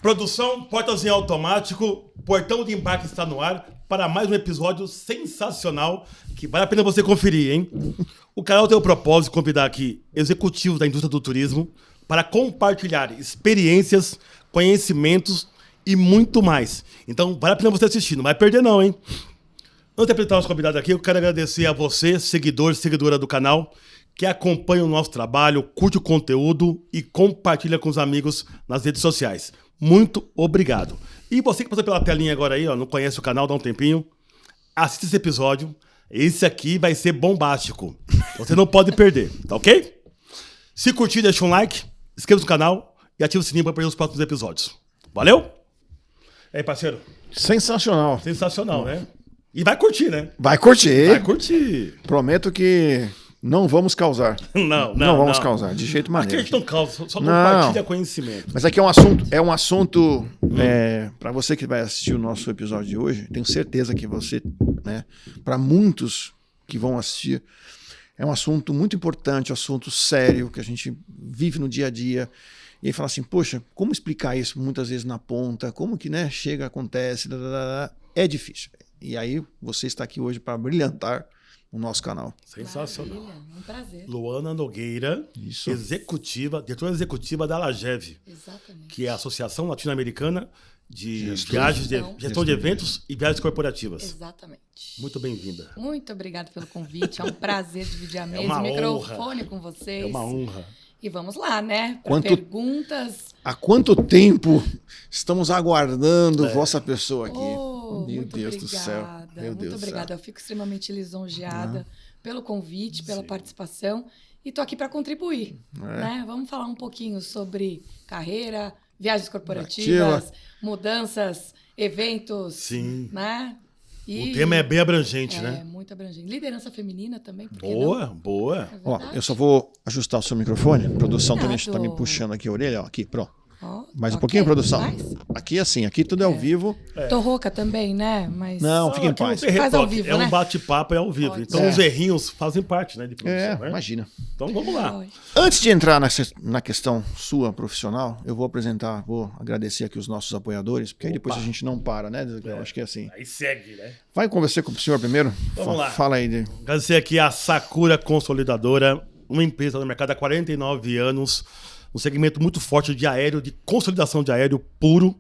Produção, portas em automático, portão de embarque está no ar para mais um episódio sensacional que vale a pena você conferir, hein? O canal tem o propósito de convidar aqui executivos da indústria do turismo para compartilhar experiências, conhecimentos e muito mais. Então, vale a pena você assistir, não vai perder não, hein? Antes de apresentar os convidados aqui, eu quero agradecer a você, seguidor, seguidora do canal, que acompanha o nosso trabalho, curte o conteúdo e compartilha com os amigos nas redes sociais. Muito obrigado. E você que passou pela telinha agora aí, ó, não conhece o canal, dá um tempinho, assista esse episódio. Esse aqui vai ser bombástico. Você não pode perder, tá ok? Se curtir, deixa um like, inscreva-se no canal e ativa o sininho para perder os próximos episódios. Valeu? E aí, parceiro? Sensacional. Sensacional, né? E vai curtir, né? Vai curtir. Vai curtir. Prometo que não vamos causar. Não vamos causar, de jeito maneiro. Aqui a gente não causa, só compartilha conhecimento. Mas aqui é um assunto para você que vai assistir o nosso episódio de hoje, tenho certeza que você, né, para muitos que vão assistir, é um assunto muito importante, um assunto sério, que a gente vive no dia a dia. E aí fala assim, poxa, como explicar isso muitas vezes na ponta? Como que, né, chega, acontece, é difícil. E aí você está aqui hoje para brilhantar o nosso canal. Sensacional. Maravilha, um prazer. Luana Nogueira, Isso. diretora executiva da LAGEV, Exatamente. que é a Associação Latino-Americana de Gestão. Gestão de Eventos e Viagens Corporativas. Exatamente. Muito bem-vinda. Muito obrigada pelo convite. É um prazer dividir a mesa, uma o microfone com vocês. É uma honra. E vamos lá, né? Pra Quanto- perguntas. Há quanto tempo estamos aguardando vossa pessoa aqui? Oh, Meu muito Deus obrigada. do céu. Meu Muito Deus do obrigada. céu. Eu fico extremamente lisonjeada pelo convite, pela Sim. participação. E estou aqui para contribuir. Né? Vamos falar um pouquinho sobre carreira, viagens corporativas, mudanças, eventos. Sim. Né? E O tema é bem abrangente, é né? muito abrangente. Liderança feminina também, por que Boa, não? boa. É Ó, verdade. eu só vou ajustar o seu microfone. A produção também está me Obrigado. puxando aqui a orelha. Ó, aqui, pronto. Ó, Mais um ok, pouquinho, produção. mais? Aqui assim, aqui tudo é ao vivo. Tô rouca também, né? Mas Não, Não, fique em aqui não paz. tem Faz ao retoque, vivo, é né? um bate-papo, é ao vivo. Pode Então ser. os errinhos fazem parte, né, de produção, né? Imagina. Então vamos lá. Oi. Antes de entrar na questão sua profissional, eu vou agradecer aqui os nossos apoiadores, porque aí depois a gente não para, né? Eu acho que é assim. Aí segue, né? Vai conversar com o senhor primeiro? Vamos lá. Fala aí. Agradecer aqui a Sakura Consolidadora, uma empresa no mercado há 49 anos, um segmento muito forte de aéreo, de consolidação de aéreo puro.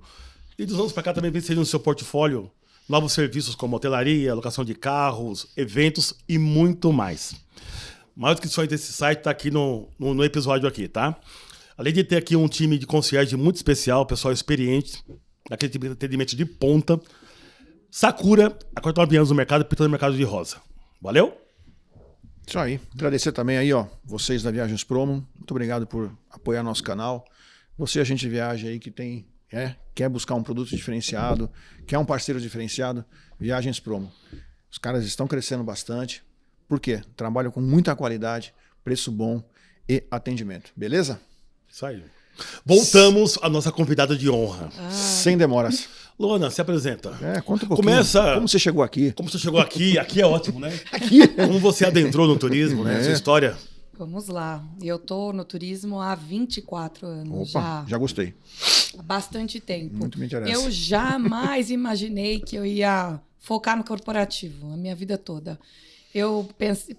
E dos anos para cá também vem sendo no seu portfólio novos serviços como hotelaria, locação de carros, eventos e muito mais. Mais descrições desse site está aqui no episódio aqui, tá? Além de ter aqui um time de concierge muito especial, pessoal experiente, daquele tipo de atendimento de ponta, Sakura, há 49 anos no mercado, pintando o mercado de rosa. Valeu? Isso aí. Agradecer também aí, ó, vocês da Viagens Promo. Muito obrigado por apoiar nosso canal. Você, agente de viagem aí que quer buscar um produto diferenciado, quer um parceiro diferenciado, Viagens Promo. Os caras estão crescendo bastante. Por quê? Trabalham com muita qualidade, preço bom e atendimento. Beleza? Isso aí. Voltamos à nossa convidada de honra. Sem demoras. Luana, se apresenta. Conta um pouquinho. Começa- Como você chegou aqui? Como você chegou aqui? Aqui é ótimo, né? Aqui. Como você adentrou no turismo, né? Sua história. Vamos lá. Eu tô no turismo há 24 anos. Opa, já gostei. Há bastante tempo. Muito me interessa. Eu jamais imaginei que eu ia focar no corporativo a minha vida toda. Eu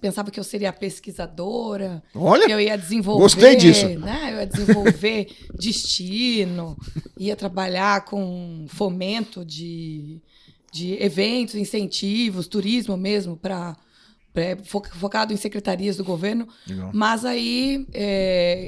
pensava que eu seria pesquisadora, Olha, que eu ia desenvolver, gostei disso. né? Eu ia desenvolver destino, ia trabalhar com fomento de eventos, incentivos, turismo mesmo, focado em secretarias do governo. Legal. Mas aí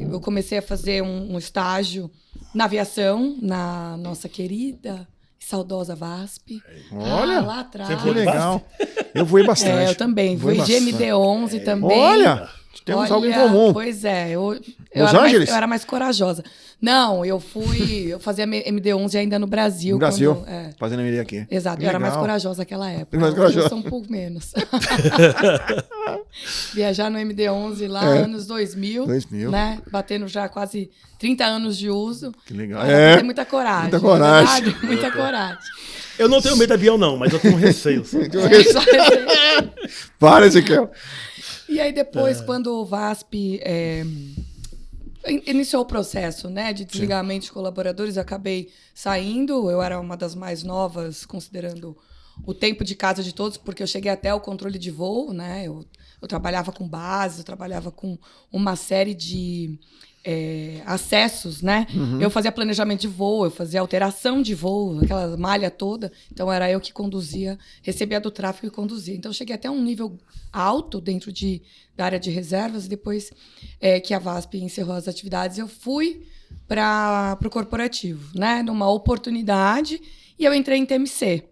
eu comecei a fazer um estágio na aviação, na nossa querida e saudosa VASP. Olha, lá atrás. você Que foi legal. Eu voei bastante. Eu também. Voei Fui de bastante. MD-11 também. Olha, temos algo em comum. Pois é. Eu Los era Angeles? eu era mais corajosa. Não, eu fazia MD-11 ainda no Brasil. No Brasil, quando- fazendo MD aqui. Exato, Que eu era mais legal. corajosa naquela época. Mais Hoje corajosa. eu sou um pouco menos. Viajar no MD-11 lá, anos 2000. 2000. Né? Batendo já quase 30 anos de uso. Que legal. Olha, tem muita coragem. Muita coragem. Verdade? Muita coragem. Eu não tenho medo de avião, não, mas eu tenho receio. Para, Ezequiel. E aí depois, quando o VASP iniciou o processo, né, de desligamento de colaboradores. Eu acabei saindo, eu era uma das mais novas, considerando o tempo de casa de todos, porque eu cheguei até o controle de voo, né? Eu trabalhava com bases, eu trabalhava com uma série de acessos, né? Eu fazia planejamento de voo, eu fazia alteração de voo, aquela malha toda. Então, era eu que conduzia, recebia do tráfego e conduzia. Então, eu cheguei até um nível alto dentro da área de reservas. E depois que a VASP encerrou as atividades, eu fui para o corporativo, né? Numa oportunidade, e eu entrei em TMC.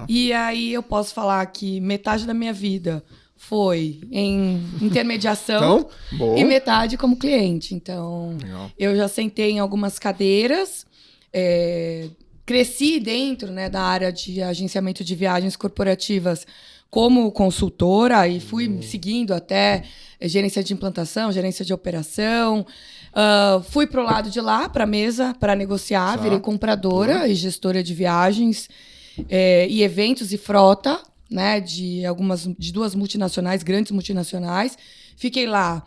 E aí, eu posso falar que metade da minha vida foi em intermediação e metade como cliente. Então, eu já sentei em algumas cadeiras, cresci dentro, né, da área de agenciamento de viagens corporativas como consultora e fui seguindo até gerência de implantação, gerência de operação. Fui para o lado de lá, para a mesa, para negociar, virei compradora e gestora de viagens e eventos e frota, né, de duas multinacionais, grandes multinacionais. Fiquei lá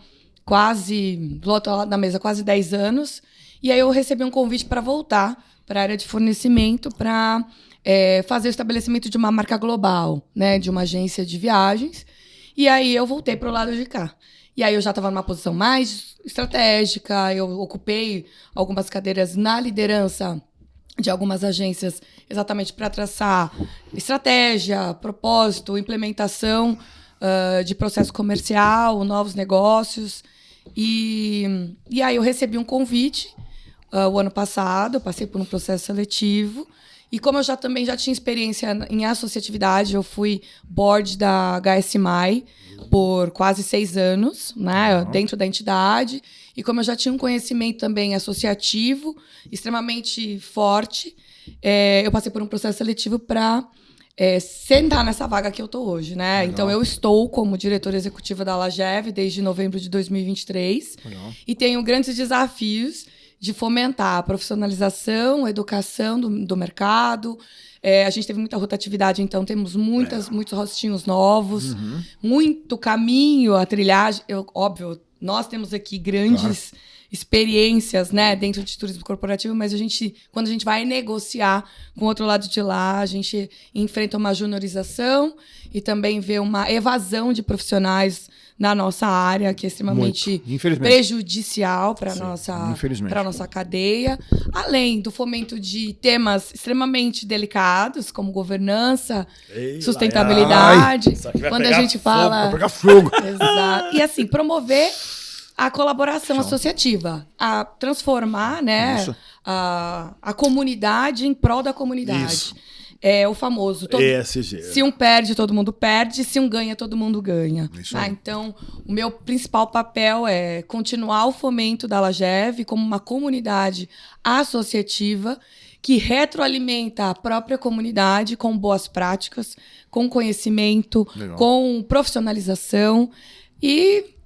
do outro lado da mesa, quase 10 anos. E aí eu recebi um convite para voltar para a área de fornecimento, para fazer o estabelecimento de uma marca global, né, de uma agência de viagens. E aí eu voltei para o lado de cá. E aí eu já estava numa posição mais estratégica, eu ocupei algumas cadeiras na liderança de algumas agências, exatamente para traçar estratégia, propósito, implementação de processo comercial, novos negócios. E aí eu recebi um convite o ano passado, eu passei por um processo seletivo. E como eu também já tinha experiência em associatividade, eu fui board da HSMAI por quase 6 anos, né, dentro da entidade. E como eu já tinha um conhecimento também associativo extremamente forte, eu passei por um processo seletivo para sentar nessa vaga que eu estou hoje, né? Legal. Então, eu estou como diretora executiva da Alagev desde novembro de 2023. Legal. E tenho grandes desafios de fomentar a profissionalização, a educação do mercado. A gente teve muita rotatividade, então temos muitos rostinhos novos, muito caminho a trilhar. Óbvio, nós temos aqui grandes experiências, né, dentro de turismo corporativo, mas quando a gente vai negociar com o outro lado de lá, a gente enfrenta uma juniorização e também vê uma evasão de profissionais na nossa área, que é extremamente prejudicial para a nossa cadeia, além do fomento de temas extremamente delicados, como governança, sustentabilidade. Quando a gente fala... Vai pegar fogo. Exato. E assim, promover a colaboração associativa, a transformar, né, a comunidade em prol da comunidade. Isso. O famoso ESG. Se um perde, todo mundo perde. Se um ganha, todo mundo ganha. Então, o meu principal papel é continuar o fomento da Alagev como uma comunidade associativa que retroalimenta a própria comunidade com boas práticas, com conhecimento, com profissionalização e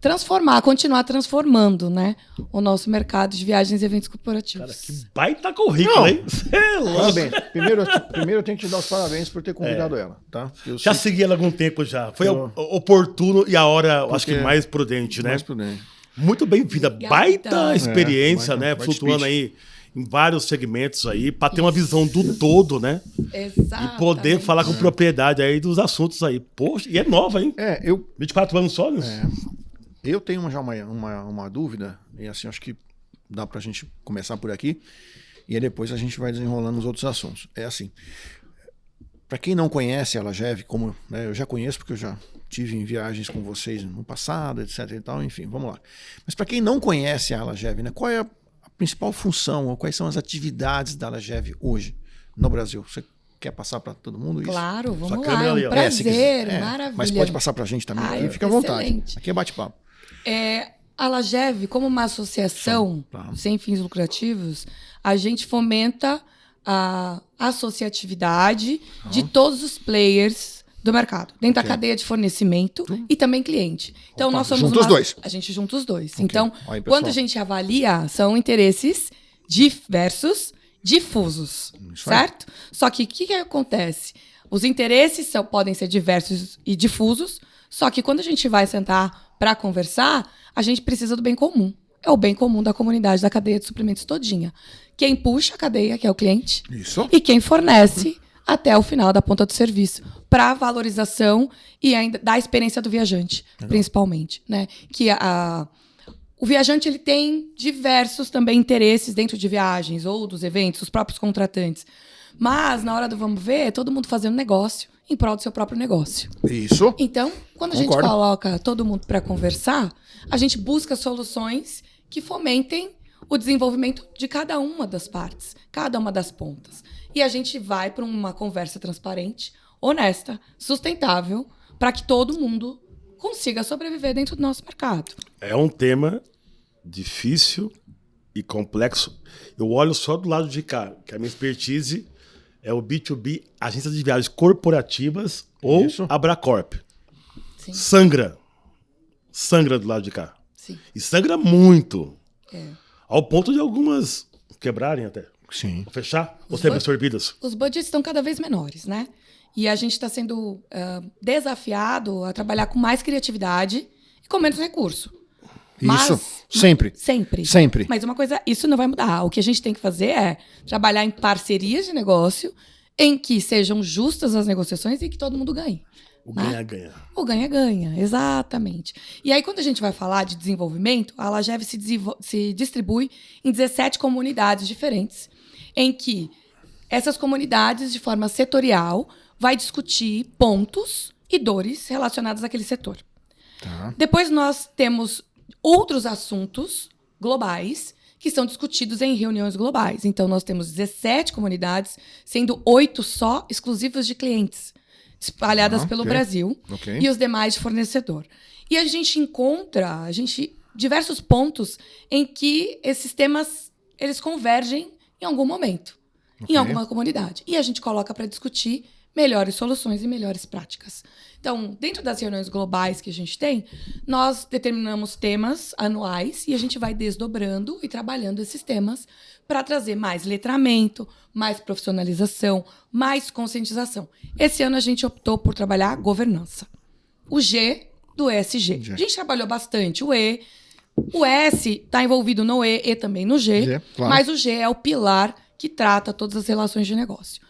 continuar transformando, né, o nosso mercado de viagens e eventos corporativos. Cara, que baita currículo, hein? Parabéns. Primeiro eu tenho que te dar os parabéns por ter convidado ela, tá? Já segui ela há algum tempo já. Foi oportuno e a hora, acho que mais prudente, né? Mais prudente. Muito bem-vinda. Baita experiência, né? Flutuando aí em vários segmentos aí, para ter uma visão do todo, né? Exatamente. E poder falar com propriedade aí dos assuntos aí. Poxa, e é nova, hein? 24 anos só, né? Eu tenho já uma dúvida, e assim, acho que dá pra gente começar por aqui, e aí depois a gente vai desenrolando os outros assuntos. É assim, para quem não conhece a Alagev, como eu já conheço, porque eu já tive em viagens com vocês no passado, etc e tal, enfim, vamos lá. Mas para quem não conhece a Alagev, né, qual é a principal função, ou quais são as atividades da Alagev hoje no Brasil? Você quer passar para todo mundo isso? Claro, vamos lá, é um prazer, maravilha. Mas pode passar para a gente também, fica à vontade. Aqui é bate-papo. A Alagev, como uma associação sem fins lucrativos, a gente fomenta a associatividade de todos os players do mercado, dentro da cadeia de fornecimento e também cliente. Então, nós somos os dois. A gente junta os dois. Então, quando a gente avalia, são interesses diversos, difusos, certo? Só que o que acontece? Os interesses podem ser diversos e difusos, só que quando a gente vai sentar para conversar, a gente precisa do bem comum. é o bem comum da comunidade da cadeia de suprimentos todinha. Quem puxa a cadeia, que é o cliente, Isso. e quem fornece até o final da ponta do serviço, para valorização e ainda da experiência do viajante, principalmente, né? Que o viajante ele tem diversos também interesses dentro de viagens ou dos eventos, os próprios contratantes. Mas, na hora do vamos ver, é todo mundo fazendo negócio em prol do seu próprio negócio. Isso. Então, quando a gente coloca todo mundo para conversar, a gente busca soluções que fomentem o desenvolvimento de cada uma das partes, cada uma das pontas. E a gente vai para uma conversa transparente, honesta, sustentável, para que todo mundo consiga sobreviver dentro do nosso mercado. É um tema difícil e complexo. Eu olho só do lado de cá, que a minha expertise é o B2B, agências de viagens corporativas ou Abracorp. Sim. Sangra do lado de cá. Sim. E sangra muito. Ao ponto de algumas quebrarem até. Sim. Ou fechar, ou serem absorvidas. Os budgets estão cada vez menores, né? E a gente está sendo desafiado a trabalhar com mais criatividade e com menos recurso. Isso. Sempre. Sempre. Sempre. Mas uma coisa, isso não vai mudar. O que a gente tem que fazer é trabalhar em parcerias de negócio em que sejam justas as negociações e que todo mundo ganhe. O ganha-ganha. O ganha-ganha, exatamente. E aí, quando a gente vai falar de desenvolvimento, a Lagev se distribui em 17 comunidades diferentes, em que essas comunidades, de forma setorial, vai discutir pontos e dores relacionados àquele setor. Tá. Depois nós temos outros assuntos globais que são discutidos em reuniões globais. Então, nós temos 17 comunidades, sendo 8 só exclusivas de clientes, espalhadas pelo Brasil, e os demais de fornecedor. E a gente encontra diversos pontos em que esses temas eles convergem em algum momento, em alguma comunidade. E a gente coloca para discutir melhores soluções e melhores práticas. Então, dentro das reuniões globais que a gente tem, nós determinamos temas anuais e a gente vai desdobrando e trabalhando esses temas para trazer mais letramento, mais profissionalização, mais conscientização. Esse ano a gente optou por trabalhar governança. O G do ESG. A gente trabalhou bastante o E. O S está envolvido no E também no G, claro. Mas o G é o pilar que trata todas as relações de negócio.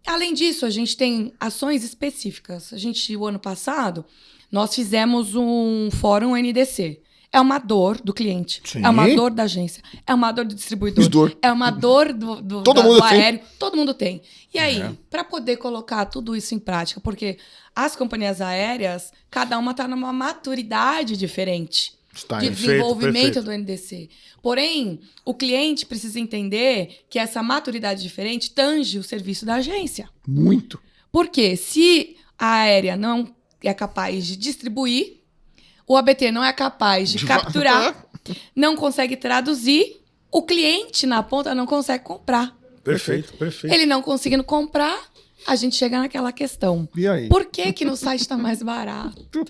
Além disso, a gente tem ações específicas. O ano passado, nós fizemos um fórum NDC. É uma dor do cliente, é uma dor da agência, é uma dor do distribuidor, é uma dor do aéreo. Todo mundo tem. E aí, para poder colocar tudo isso em prática, porque as companhias aéreas, cada uma está numa maturidade diferente de desenvolvimento do NDC. Porém, o cliente precisa entender que essa maturidade diferente tange o serviço da agência. Muito. Porque se a aérea não é capaz de distribuir, o ABT não é capaz de capturar, não consegue traduzir, o cliente na ponta não consegue comprar. Perfeito. Ele não conseguindo comprar, a gente chega naquela questão. E aí? Por que no site está mais barato?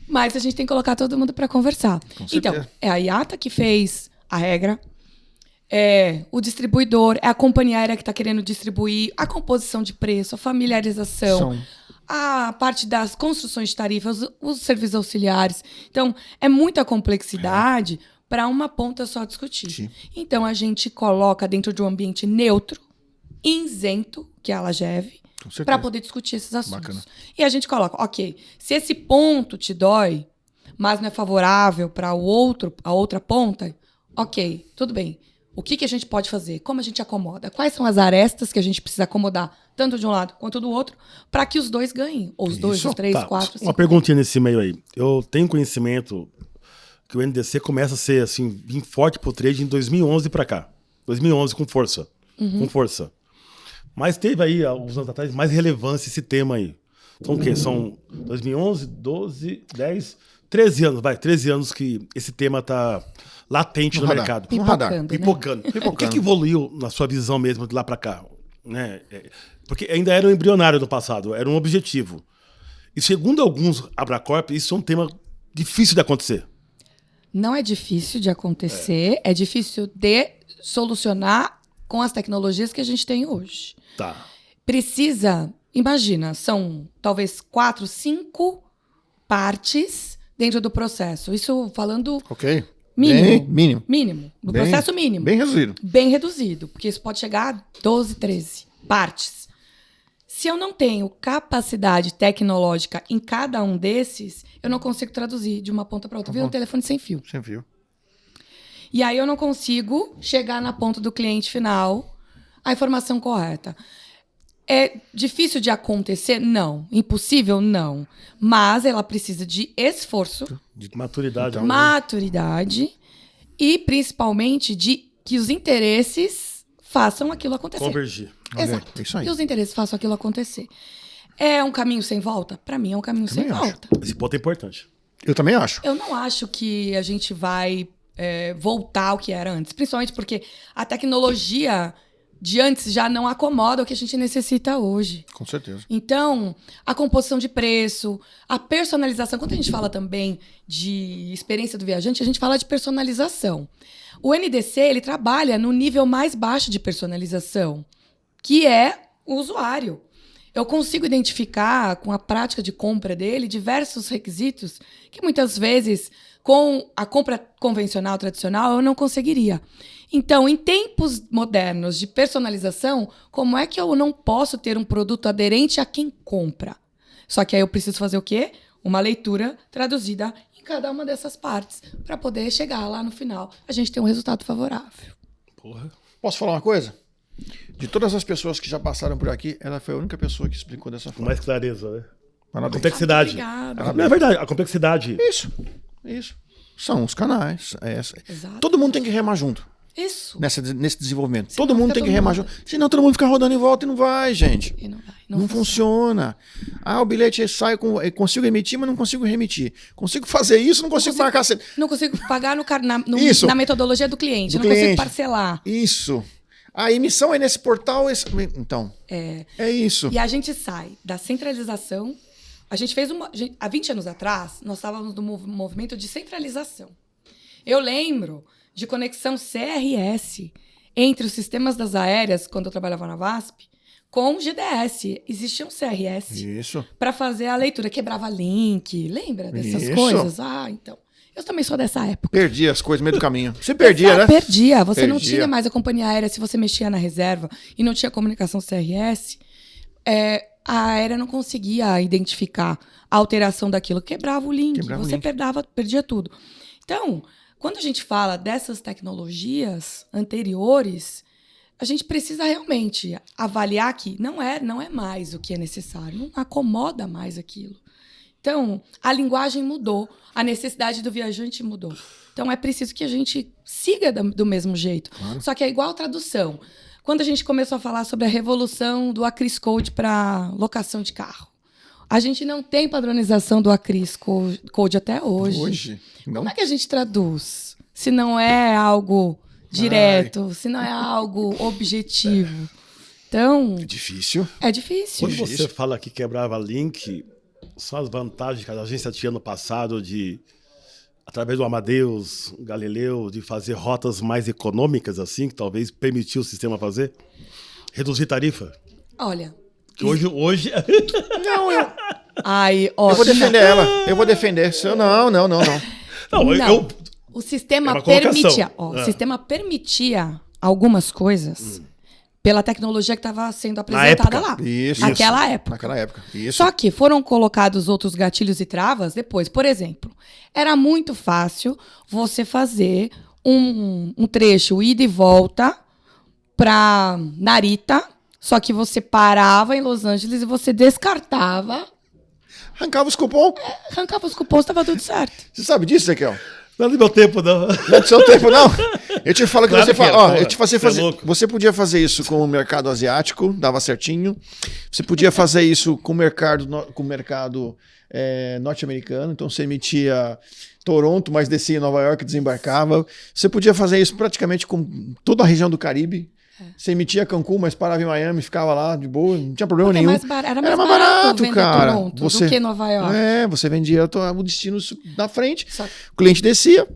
Mas a gente tem que colocar todo mundo para conversar. Então, é a IATA que fez a regra, é o distribuidor, é a companhia aérea que está querendo distribuir, a composição de preço, a familiarização, a parte das construções de tarifas, os serviços auxiliares. Então, é muita complexidade para uma ponta só discutir. Sim. Então, a gente coloca dentro de um ambiente neutro, isento, que é a Lagev, para poder discutir esses assuntos. Bacana. E a gente coloca, ok, se esse ponto te dói, mas não é favorável para a outra ponta, ok, tudo bem. O que a gente pode fazer? Como a gente acomoda? Quais são as arestas que a gente precisa acomodar, tanto de um lado quanto do outro, para que os dois ganhem? Ou os dois, os três, quatro, cinco. Uma perguntinha nesse meio aí. Eu tenho conhecimento que o NDC começa a ser assim, bem forte pro trade em 2011 para cá. 2011 com força. Com força. Mas teve aí, alguns anos atrás, mais relevância esse tema aí. São o quê? São 2011, 12, 10, 13 anos, 13 anos que esse tema tá latente no mercado. Pipocando. O que evoluiu na sua visão mesmo de lá para cá? Né? Porque ainda era um embrionário no passado, era um objetivo. E segundo alguns Abracorp, isso é um tema difícil de acontecer. Não é difícil de acontecer, é difícil de solucionar com as tecnologias que a gente tem hoje. Tá. Precisa, imagina, são talvez 4, 5 partes dentro do processo. Isso falando Mínimo. Mínimo. Do processo mínimo. Bem reduzido. Bem reduzido, porque isso pode chegar a 12, 13 partes. Se eu não tenho capacidade tecnológica em cada um desses, eu não consigo traduzir de uma ponta para outra. Vira um telefone sem fio. Sem fio. E aí eu não consigo chegar na ponta do cliente final a informação correta. É difícil de acontecer? Não. Impossível? Não. Mas ela precisa de esforço, De maturidade. Então, maturidade e, principalmente, de que os interesses façam aquilo acontecer. Convergir. Exato. É isso aí. Que os interesses façam aquilo acontecer. É um caminho sem volta? Para mim é um caminho sem Também acho. volta. Esse ponto é importante. Eu também acho. Eu não acho que a gente vai voltar ao que era antes. Principalmente porque a tecnologia de antes já não acomoda o que a gente necessita hoje. Com certeza. Então, a composição de preço, a personalização. Quando a gente fala também de experiência do viajante, a gente fala de personalização. O NDC, ele trabalha no nível mais baixo de personalização, que é o usuário. Eu consigo identificar, com a prática de compra dele, diversos requisitos que muitas vezes, com a compra convencional, tradicional, eu não conseguiria. Então, em tempos modernos de personalização, como é que eu não posso ter um produto aderente a quem compra? Só que aí eu preciso fazer o quê? Uma leitura traduzida em cada uma dessas partes, para poder chegar lá no final, a gente ter um resultado favorável. Porra. Posso falar uma coisa? De todas as pessoas que já passaram por aqui, ela foi a única pessoa que explicou dessa Com forma. mais clareza, né? A Parabéns. complexidade. Obrigada. Não é verdade, a complexidade. Isso. São os canais. Exato. Todo mundo tem que remar junto Isso. nesse desenvolvimento. Senão Todo mundo fica tem que todo remar mundo- junto. Senão todo mundo fica rodando em volta e não vai, gente. E não vai. Não funciona. Ah, o bilhete sai, eu consigo emitir, mas não consigo remitir. Consigo fazer isso, não consigo marcar. Não consigo pagar Isso. na metodologia do cliente. Do Não consigo cliente. parcelar. Isso. A emissão é nesse portal. Então, é isso. E a gente sai da centralização. A gente fez há 20 anos atrás, nós estávamos no movimento de centralização. Eu lembro de conexão CRS entre os sistemas das aéreas, quando eu trabalhava na VASP, com GDS. Existia um CRS Isso. para fazer a leitura. Quebrava link. Lembra dessas Isso. coisas? Ah, então. Eu também sou dessa época. Perdi as coisas no meio do caminho. Você perdia, Exato, né? Perdia. Você não Perdia. tinha mais a companhia aérea se você mexia na reserva e não tinha comunicação CRS. A aérea não conseguia identificar a alteração daquilo. Quebrava o link. Quebrava o Você link. perdia tudo. Então, quando a gente fala dessas tecnologias anteriores, a gente precisa realmente avaliar que não é mais o que é necessário. Não acomoda mais aquilo. Então, a linguagem mudou, a necessidade do viajante mudou. Então, é preciso que a gente siga do mesmo jeito. Claro. Só que é igual tradução. Quando a gente começou a falar sobre a revolução do Acris Code para locação de carro, a gente não tem padronização do Acris Code até hoje. Hoje. Não. Como é que a gente traduz? Se não é algo direto, se não é algo objetivo. Então, É difícil. é difícil. Quando você fala que quebrava link, são as vantagens que a agência tinha no passado de, através do Amadeus, Galileu, de fazer rotas mais econômicas, assim, que talvez permitiu o sistema fazer? Reduzir tarifa? Olha, Que hoje Não, eu vou ótimo. defender ela. Eu vou defender. Não. Não, Não. O sistema É uma colocação. permitia. O sistema permitia algumas coisas pela tecnologia que estava sendo apresentada lá. Isso. Naquela época. Naquela época. Isso. Só que foram colocados outros gatilhos e travas depois. Por exemplo, era muito fácil você fazer um trecho ida e volta para Narita, só que você parava em Los Angeles e você descartava, Arrancava os cupom. arrancava os cupons, estava tudo certo. Você sabe disso, Ezequiel? não é do meu tempo, não. Não é do seu tempo, não. Eu te falo que Claro você que é, fala. Ó, porra. eu te fazia Você é fazer. louco. Você podia fazer isso com o mercado asiático, dava certinho. Você podia fazer isso com o mercado, norte-americano. Então você emitia Toronto, mas descia em Nova York, desembarcava. Você podia fazer isso praticamente com toda a região do Caribe. Você emitia Cancún, mas parava em Miami, ficava lá de boa, não tinha problema nenhum. Era mais barato vender cara. Toronto do que Nova York. Você vendia o destino na frente, Só- o cliente descia.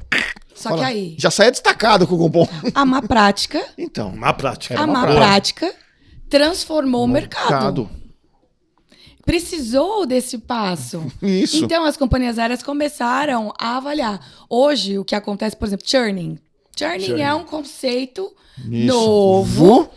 Só que aí, Já saía destacado com o cupom. a má prática, Então. Na prática. a má prática transformou o mercado. precisou desse passo. Isso. Então, as companhias aéreas começaram a avaliar. Hoje, o que acontece, por exemplo, churning. Churning é um conceito novo.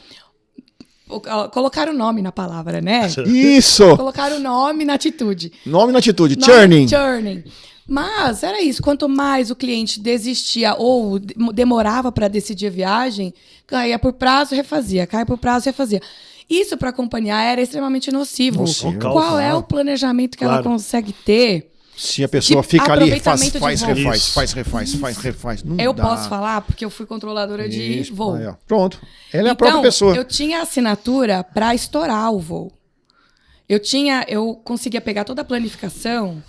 Colocaram o nome na palavra, né? Isso! Colocaram o nome na atitude. Nome na atitude, Nome, churning. Churning. Mas era isso. Quanto mais o cliente desistia ou demorava para decidir a viagem, caía por prazo, refazia. Caía por prazo, refazia. Isso para a companhia aérea é extremamente nocivo. Qual é o planejamento que ela consegue ter? Se a pessoa fica ali, refaz. Não eu dá. posso falar porque eu fui controladora de voo. Aí, ó. Pronto. Ela é a própria pessoa. Eu tinha assinatura para estourar o voo. Eu conseguia pegar toda a planificação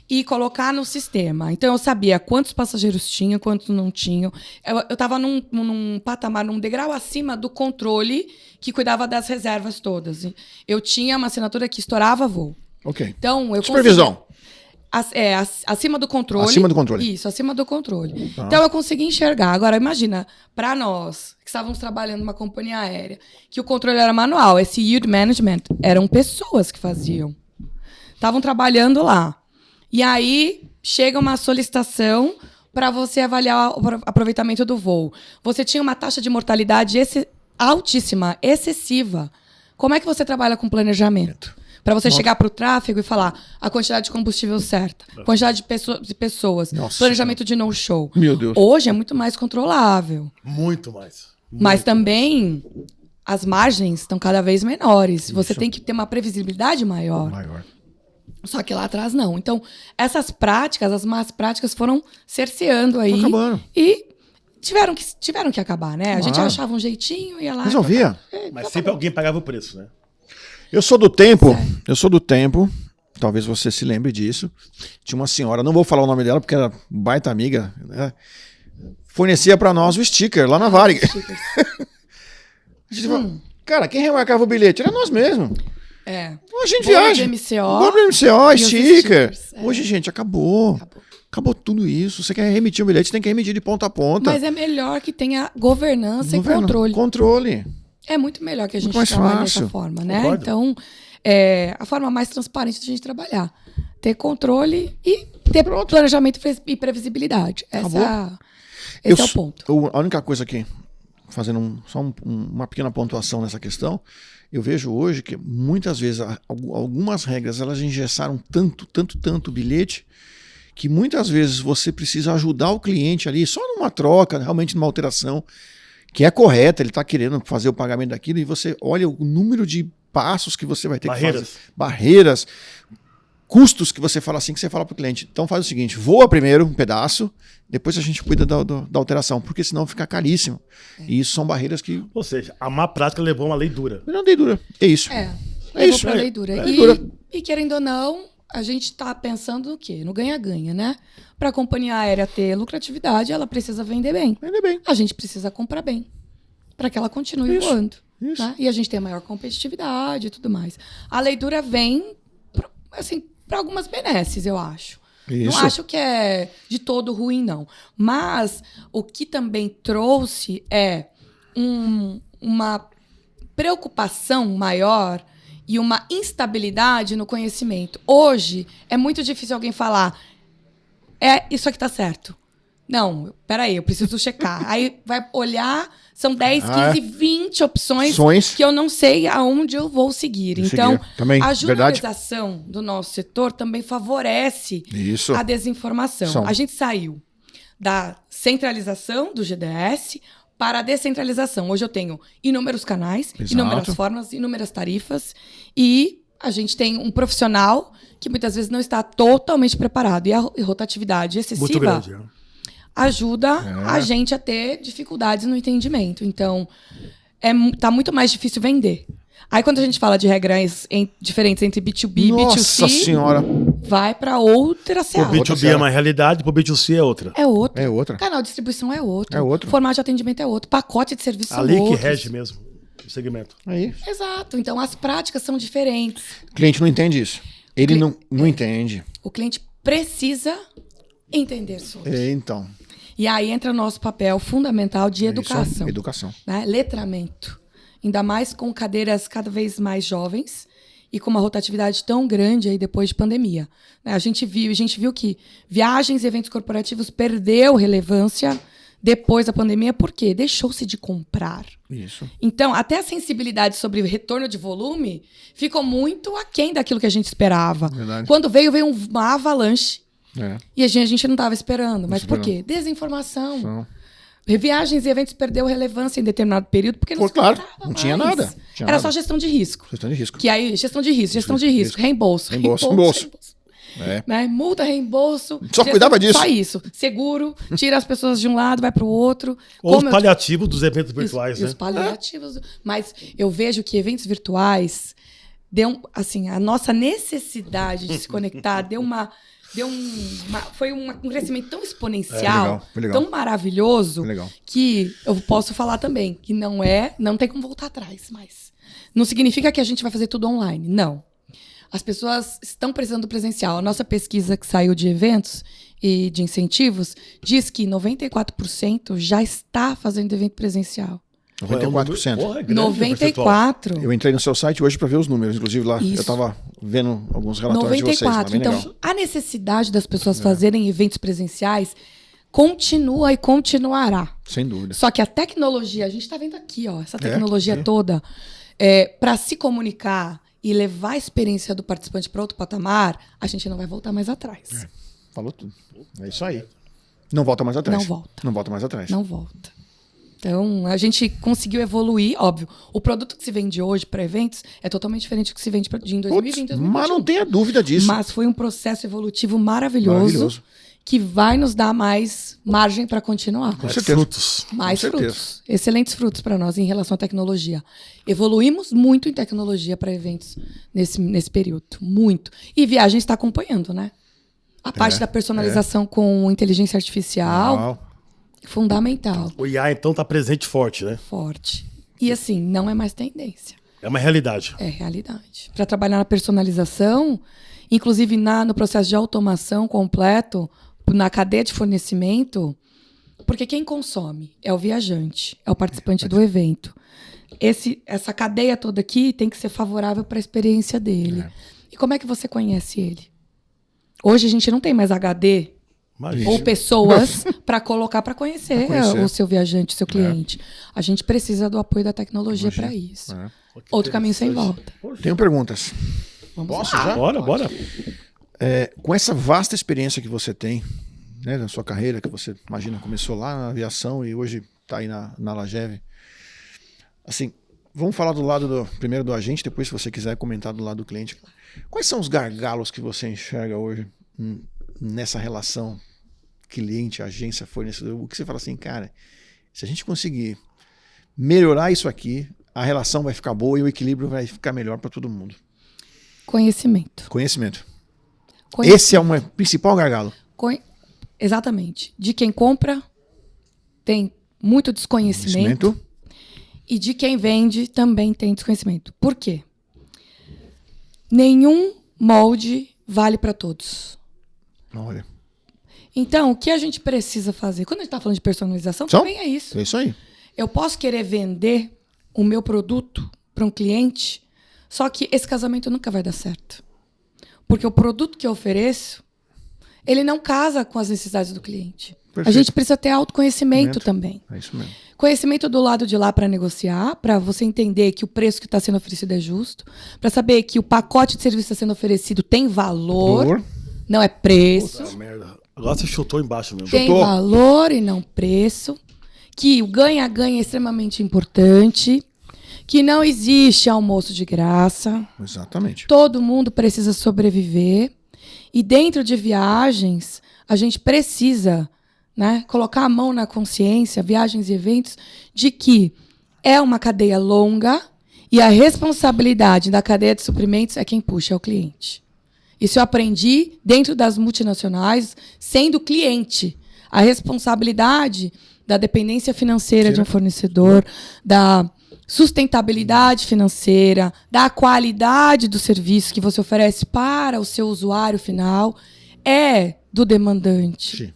e colocar no sistema. Então, eu sabia quantos passageiros tinha, quantos não tinham. Eu estava num patamar, num degrau acima do controle que cuidava das reservas todas. Eu tinha uma assinatura que estourava voo. Ok. Então, eu Supervisão. Acima do controle. Acima do controle. Isso, acima do controle. Então, eu consegui enxergar. Agora, imagina, para nós, que estávamos trabalhando numa companhia aérea, que o controle era manual, esse yield management, eram pessoas que faziam. Estavam trabalhando lá. E aí, chega uma solicitação para você avaliar o aproveitamento do voo. Você tinha uma taxa de mortalidade altíssima, excessiva. Como é que você trabalha com planejamento? Para você chegar para o tráfego e falar a quantidade de combustível certa, quantidade de pessoas, planejamento de no-show. Meu Deus. Hoje é muito mais controlável. Muito mais. Mas também as margens estão cada vez menores. Você tem que ter uma previsibilidade maior. Só que lá atrás não. Então, essas práticas, as más práticas foram cerceando aí. Acabando. E tiveram que acabar, né? A gente achava um jeitinho e ia lá. Resolvia. Mas sempre alguém pagava o preço, né? Eu sou do tempo, talvez você se lembre disso. Tinha uma senhora, não vou falar o nome dela porque era baita amiga, né? Fornecia para nós o sticker lá na Varig. A gente falava, cara, quem remarcava o bilhete? Era nós mesmos. A gente viaja. MCO, sticker. Hoje, gente, acabou tudo isso. Você quer remitir um bilhete, você tem que remitir de ponta a ponta. Mas é melhor que tenha governança e controle. Controle. É muito melhor que a gente mais trabalhe fácil. dessa forma, né? Concordo. Então, a forma mais transparente de a gente trabalhar. Ter controle e ter planejamento e previsibilidade. Esse é o ponto. A única coisa que, fazendo uma pequena pontuação nessa questão, eu vejo hoje que muitas vezes algumas regras elas engessaram tanto o bilhete que muitas vezes você precisa ajudar o cliente ali só numa troca, realmente numa alteração que é correta, ele está querendo fazer o pagamento daquilo e você olha o número de passos que você vai ter que fazer. Barreiras, custos que você fala assim, que você fala para o cliente. Então faz o seguinte, voa primeiro um pedaço, depois a gente cuida da alteração, porque senão fica caríssimo. E isso são barreiras que... Ou seja, a má prática levou uma lei dura. Não lei dura, é isso. Levou para lei dura. E querendo ou não, a gente está pensando no quê? No ganha-ganha, né? Para a companhia aérea ter lucratividade, ela precisa vender bem. A gente precisa comprar bem, para que ela continue voando. Né? E a gente tem a maior competitividade e tudo mais. A lei dura vem, assim, para algumas benesses, eu acho. Não acho que é de todo ruim, não. Mas o que também trouxe é uma preocupação maior e uma instabilidade no conhecimento. Hoje, é muito difícil alguém falar isso aqui tá certo. Não, peraí, eu preciso checar. Aí vai olhar, são 10, 15, 20 opções que eu não sei aonde eu vou seguir. Então, também, a judicialização do nosso setor também favorece a desinformação. A gente saiu da centralização do GDS para a descentralização. Hoje eu tenho inúmeros canais, inúmeras formas, inúmeras tarifas e a gente tem um profissional que muitas vezes não está totalmente preparado. E a rotatividade excessiva muito grande, ajuda a gente a ter dificuldades no entendimento. Então, tá muito mais difícil vender. Aí, quando a gente fala de regras diferentes entre B2B e B2C, Nossa senhora, vai para outra seara. O B2B é uma realidade, o B2C é outra. É outra. É outra. Canal de distribuição é outro. É outro. Formato de atendimento é outro. Pacote de serviço são Ali outros. que rege mesmo o segmento. Aí. Exato. Então, as práticas são diferentes. O cliente não entende isso. Ele não entende. O cliente precisa entender sobre. Então. E aí entra o nosso papel fundamental de educação. Isso, educação. Né? Letramento. Ainda mais com cadeiras cada vez mais jovens e com uma rotatividade tão grande aí depois de pandemia. Né? A gente viu que viagens e eventos corporativos perdeu relevância depois da pandemia, porque deixou-se de comprar. Isso. Então, até a sensibilidade sobre retorno de volume ficou muito aquém daquilo que a gente esperava. Verdade. Quando veio uma avalanche. É. E a gente não estava esperando. Mas por esperando. quê? Desinformação. São- Viagens e eventos perdeu relevância em determinado período porque não Pô, se claro, comprava não tinha mais. nada. Tinha Era nada. só gestão de risco. Gestão de risco. Que aí, gestão de risco, reembolso. É. Né? Multa, reembolso. Só cuidava disso. Só isso. Seguro, tira as pessoas de um lado, vai para o outro. Ou os paliativos dos eventos virtuais, e né? os paliativos. Mas eu vejo que eventos virtuais deu, assim, a nossa necessidade de se conectar foi um crescimento tão exponencial, Foi legal. tão maravilhoso, Foi legal. que eu posso falar também que não tem como voltar atrás mais. Não significa que a gente vai fazer tudo online, não. As pessoas estão precisando do presencial. A nossa pesquisa que saiu de eventos e de incentivos diz que 94% já está fazendo evento presencial. 94%. Porra, é grande o percentual. 94%. Eu entrei no seu site hoje para ver os números. Inclusive lá, Isso. eu estava vendo alguns relatórios de vocês. Tá 94%. bem Então, legal. a necessidade das pessoas fazerem eventos presenciais continua e continuará. Sem dúvida. Só que a tecnologia, a gente está vendo aqui, ó, essa tecnologia é. toda, para se comunicar e levar a experiência do participante para outro patamar, a gente não vai voltar mais atrás. Falou tudo. É isso aí. Não volta mais atrás. Não volta. Não volta mais atrás. Não volta. Então, a gente conseguiu evoluir, óbvio. O produto que se vende hoje para eventos é totalmente diferente do que se vende em 2020 e 2021. Mas não tenha dúvida disso. Mas foi um processo evolutivo maravilhoso. Que vai nos dar mais margem para continuar. Com certeza. Frutos. Mais Com certeza. frutos. Excelentes frutos para nós em relação à tecnologia. Evoluímos muito em tecnologia para eventos nesse período. Muito. E viagem está acompanhando, né? A parte da personalização com inteligência artificial, Uau. fundamental, O IA, então, tá presente forte, né? forte. E assim, não é mais tendência. É uma realidade. É realidade. Para trabalhar na personalização, inclusive no processo de automação completo, na cadeia de fornecimento, porque quem consome é o viajante, é o participante do evento. Essa cadeia toda aqui tem que ser favorável para a experiência dele. E como é que você conhece ele? Hoje a gente não tem mais HD Imagina. ou pessoas para colocar para conhecer o seu viajante, o seu cliente. A gente precisa do apoio da tecnologia para isso. Outro caminho sem volta. Tenho perguntas. Vamos Posso lá. já? Bora. Com essa vasta experiência que você tem, né, na sua carreira, que você, imagina, começou lá na aviação e hoje está aí na Lagev. Assim, vamos falar primeiro do agente, depois, se você quiser comentar do lado do cliente. Quais são os gargalos que você enxerga hoje nessa relação cliente-agência, fornecedor? O que você fala assim, cara, se a gente conseguir melhorar isso aqui, a relação vai ficar boa e o equilíbrio vai ficar melhor para todo mundo. Conhecimento. Conhecimento. Esse é o principal gargalo. Exatamente. De quem compra tem muito desconhecimento. E de quem vende também tem desconhecimento. Por quê? Nenhum molde vale para todos. Olha. Então, o que a gente precisa fazer? Quando a gente está falando de personalização, também é isso. É isso aí. Eu posso querer vender o meu produto para um cliente, só que esse casamento nunca vai dar certo. Porque o produto que eu ofereço, ele não casa com as necessidades do cliente. Perfeito. A gente precisa ter autoconhecimento também. É isso mesmo. Conhecimento do lado de lá para negociar, para você entender que o preço que está sendo oferecido é justo, para saber que o pacote de serviço que está sendo oferecido tem valor, não é preço. Puta merda. Agora você chutou embaixo mesmo. Tem valor e não preço. Que o ganha-ganha é extremamente importante. Que não existe almoço de graça. Exatamente. Todo mundo precisa sobreviver. E dentro de viagens, a gente precisa, né, colocar a mão na consciência, viagens e eventos, de que é uma cadeia longa e a responsabilidade da cadeia de suprimentos é quem puxa, é o cliente. Isso eu aprendi dentro das multinacionais, sendo cliente. A responsabilidade da dependência financeira de um fornecedor, da sustentabilidade financeira, da qualidade do serviço que você oferece para o seu usuário final é do demandante. Sim.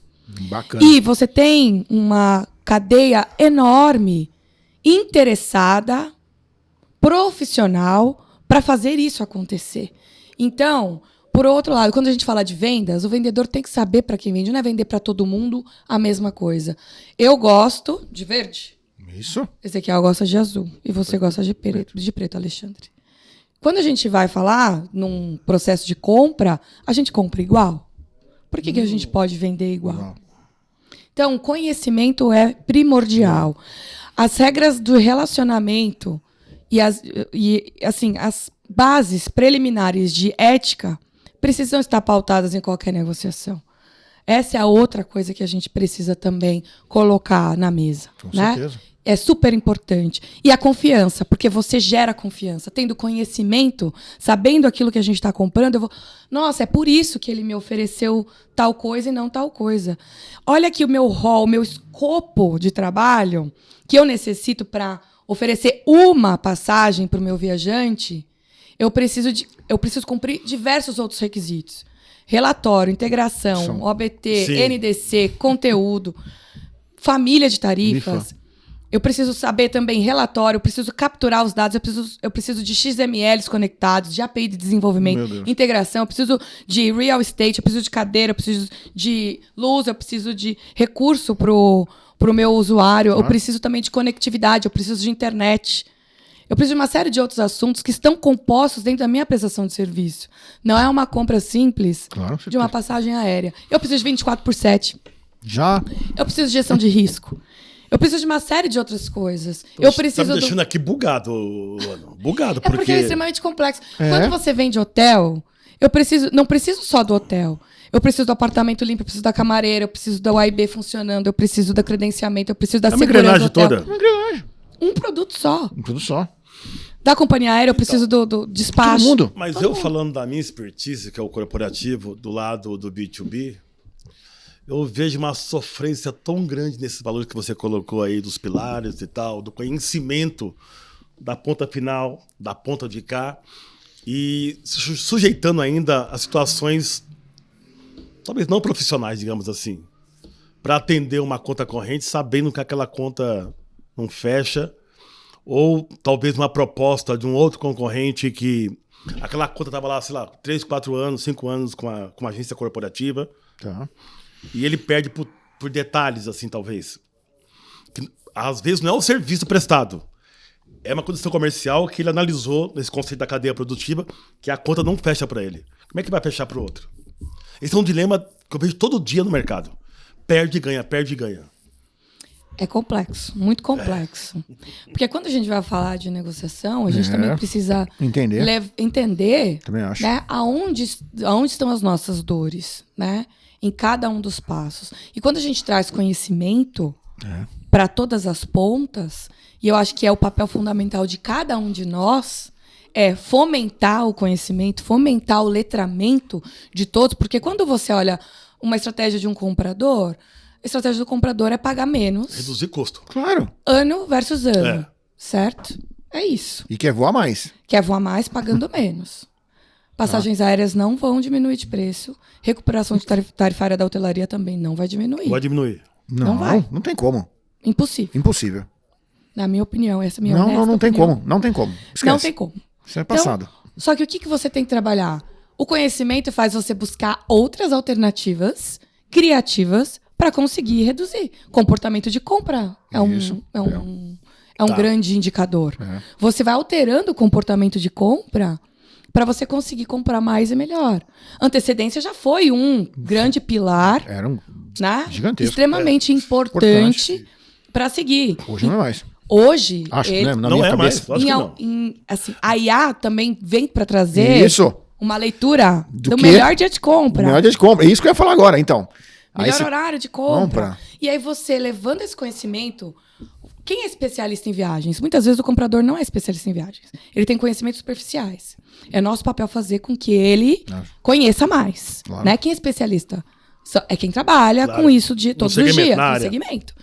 Bacana. E você tem uma cadeia enorme, interessada, profissional, para fazer isso acontecer. Então, por outro lado, quando a gente fala de vendas, o vendedor tem que saber para quem vende, não é vender para todo mundo a mesma coisa. Eu gosto de verde. Isso. Ezequiel gosta de azul e você gosta de preto, Alexandre. Quando a gente vai falar num processo de compra, a gente compra igual. Por que a gente pode vender igual? Então, conhecimento é primordial. As regras do relacionamento e as bases preliminares de ética precisam estar pautadas em qualquer negociação. Essa é a outra coisa que a gente precisa também colocar na mesa. Com né? certeza. É super importante. E a confiança, porque você gera confiança. Tendo conhecimento, sabendo aquilo que a gente está comprando, eu vou... Nossa, é por isso que ele me ofereceu tal coisa e não tal coisa. Olha aqui o meu rol, o meu escopo de trabalho que eu necessito para oferecer uma passagem para o meu viajante. Eu preciso cumprir diversos outros requisitos. Relatório, integração, OBT, Sim. NDC, conteúdo, família de tarifas. Eu preciso saber também relatório, eu preciso capturar os dados, eu preciso de XMLs conectados, de API de desenvolvimento, integração, eu preciso de real estate, eu preciso de cadeira, eu preciso de luz, eu preciso de recurso pro meu usuário, eu preciso também de conectividade, eu preciso de internet. Eu preciso de uma série de outros assuntos que estão compostos dentro da minha prestação de serviço. Não é uma compra simples de uma passagem aérea. Eu preciso de 24/7. Já? Eu preciso de gestão de risco. Eu preciso de uma série de outras coisas. Eu preciso tá me deixando aqui bugado, Luana. Bugado, É porque é extremamente complexo. Quando você vende hotel, não preciso só do hotel. Eu preciso do apartamento limpo, eu preciso da camareira, eu preciso da UAIB funcionando, eu preciso do credenciamento, eu preciso da segurança do hotel. Toda. Uma engrenagem. Um produto só. Um produto só. Da companhia aérea, eu preciso do despacho. Todo mundo. Mas Todo eu mundo. falando da minha expertise, que é o corporativo, do lado do B2B, eu vejo uma sofrência tão grande nesse valor que você colocou aí, dos pilares e tal, do conhecimento da ponta final, da ponta de cá, e sujeitando ainda a situações, talvez não profissionais, digamos assim, para atender uma conta corrente, sabendo que aquela conta não fecha, ou talvez uma proposta de um outro concorrente que aquela conta estava lá, sei lá, 3, 4 anos, 5 anos com uma agência corporativa, Tá. e ele perde por detalhes, assim, talvez. Que, às vezes não é o serviço prestado. É uma condição comercial que ele analisou nesse conceito da cadeia produtiva, que a conta não fecha para ele. Como é que vai fechar para o outro? Esse é um dilema que eu vejo todo dia no mercado. Perde e ganha, perde e ganha. É complexo, muito complexo. Porque quando a gente vai falar de negociação, a gente também precisa entender Também acho. né, aonde estão as nossas dores, né? Em cada um dos passos. E quando a gente traz conhecimento para todas as pontas, e eu acho que é o papel fundamental de cada um de nós, é fomentar o conhecimento, fomentar o letramento de todos, porque quando você olha uma estratégia de um comprador, a estratégia do comprador é pagar menos. Reduzir custo. Claro. Ano versus ano. É. Certo? É isso. E quer voar mais. Quer voar mais pagando menos. Passagens aéreas não vão diminuir de preço. Recuperação de tarifária da hotelaria também não vai diminuir. Vai diminuir. Não vai. Não tem como. Impossível. Impossível. Na minha opinião, essa é a minha Não honesta tem opinião. como. Não tem como. Esquece. Não tem como. Isso é passado. Então, só que o que você tem que trabalhar? O conhecimento faz você buscar outras alternativas criativas para conseguir reduzir. Comportamento de compra é um grande indicador. Você vai alterando o comportamento de compra para você conseguir comprar mais e melhor. Antecedência já foi um grande pilar, Era um né? gigantesco. Extremamente importante para seguir. Hoje não é mais. Hoje, Acho, ele, né? Na Não minha é cabeça. mais, lógico que não. assim, a IA também vem para trazer Isso. uma leitura do quê? melhor dia de compra. Melhor dia de compra. É isso que eu ia falar agora, então. Aí Melhor você- horário de compra. Compra. E aí você, levando esse conhecimento... Quem é especialista em viagens? Muitas vezes o comprador não é especialista em viagens. Ele tem conhecimentos superficiais. É nosso papel fazer com que ele conheça mais. Claro. Né? Quem é especialista? É quem trabalha Claro. com isso de todos os segmento, dias, na no área. segmento.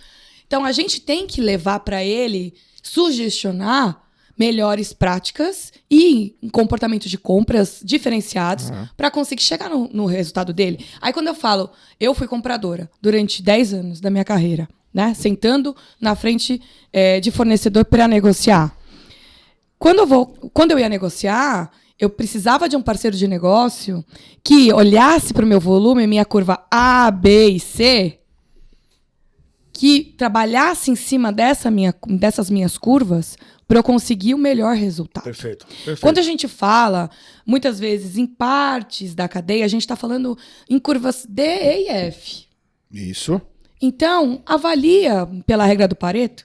Então, a gente tem que levar para ele, sugestionar melhores práticas e um comportamento de compras diferenciados para conseguir chegar no resultado dele. Aí, quando eu falo, eu fui compradora durante 10 anos da minha carreira, né? Sentando na frente de fornecedor para negociar. quando eu ia negociar, eu precisava de um parceiro de negócio que olhasse para o meu volume, minha curva A, B e C, que trabalhasse em cima dessas minhas curvas para eu conseguir o melhor resultado. Perfeito. Quando a gente fala, muitas vezes, em partes da cadeia, a gente está falando em curvas D, E e F. Isso. Então, avalia pela regra do Pareto,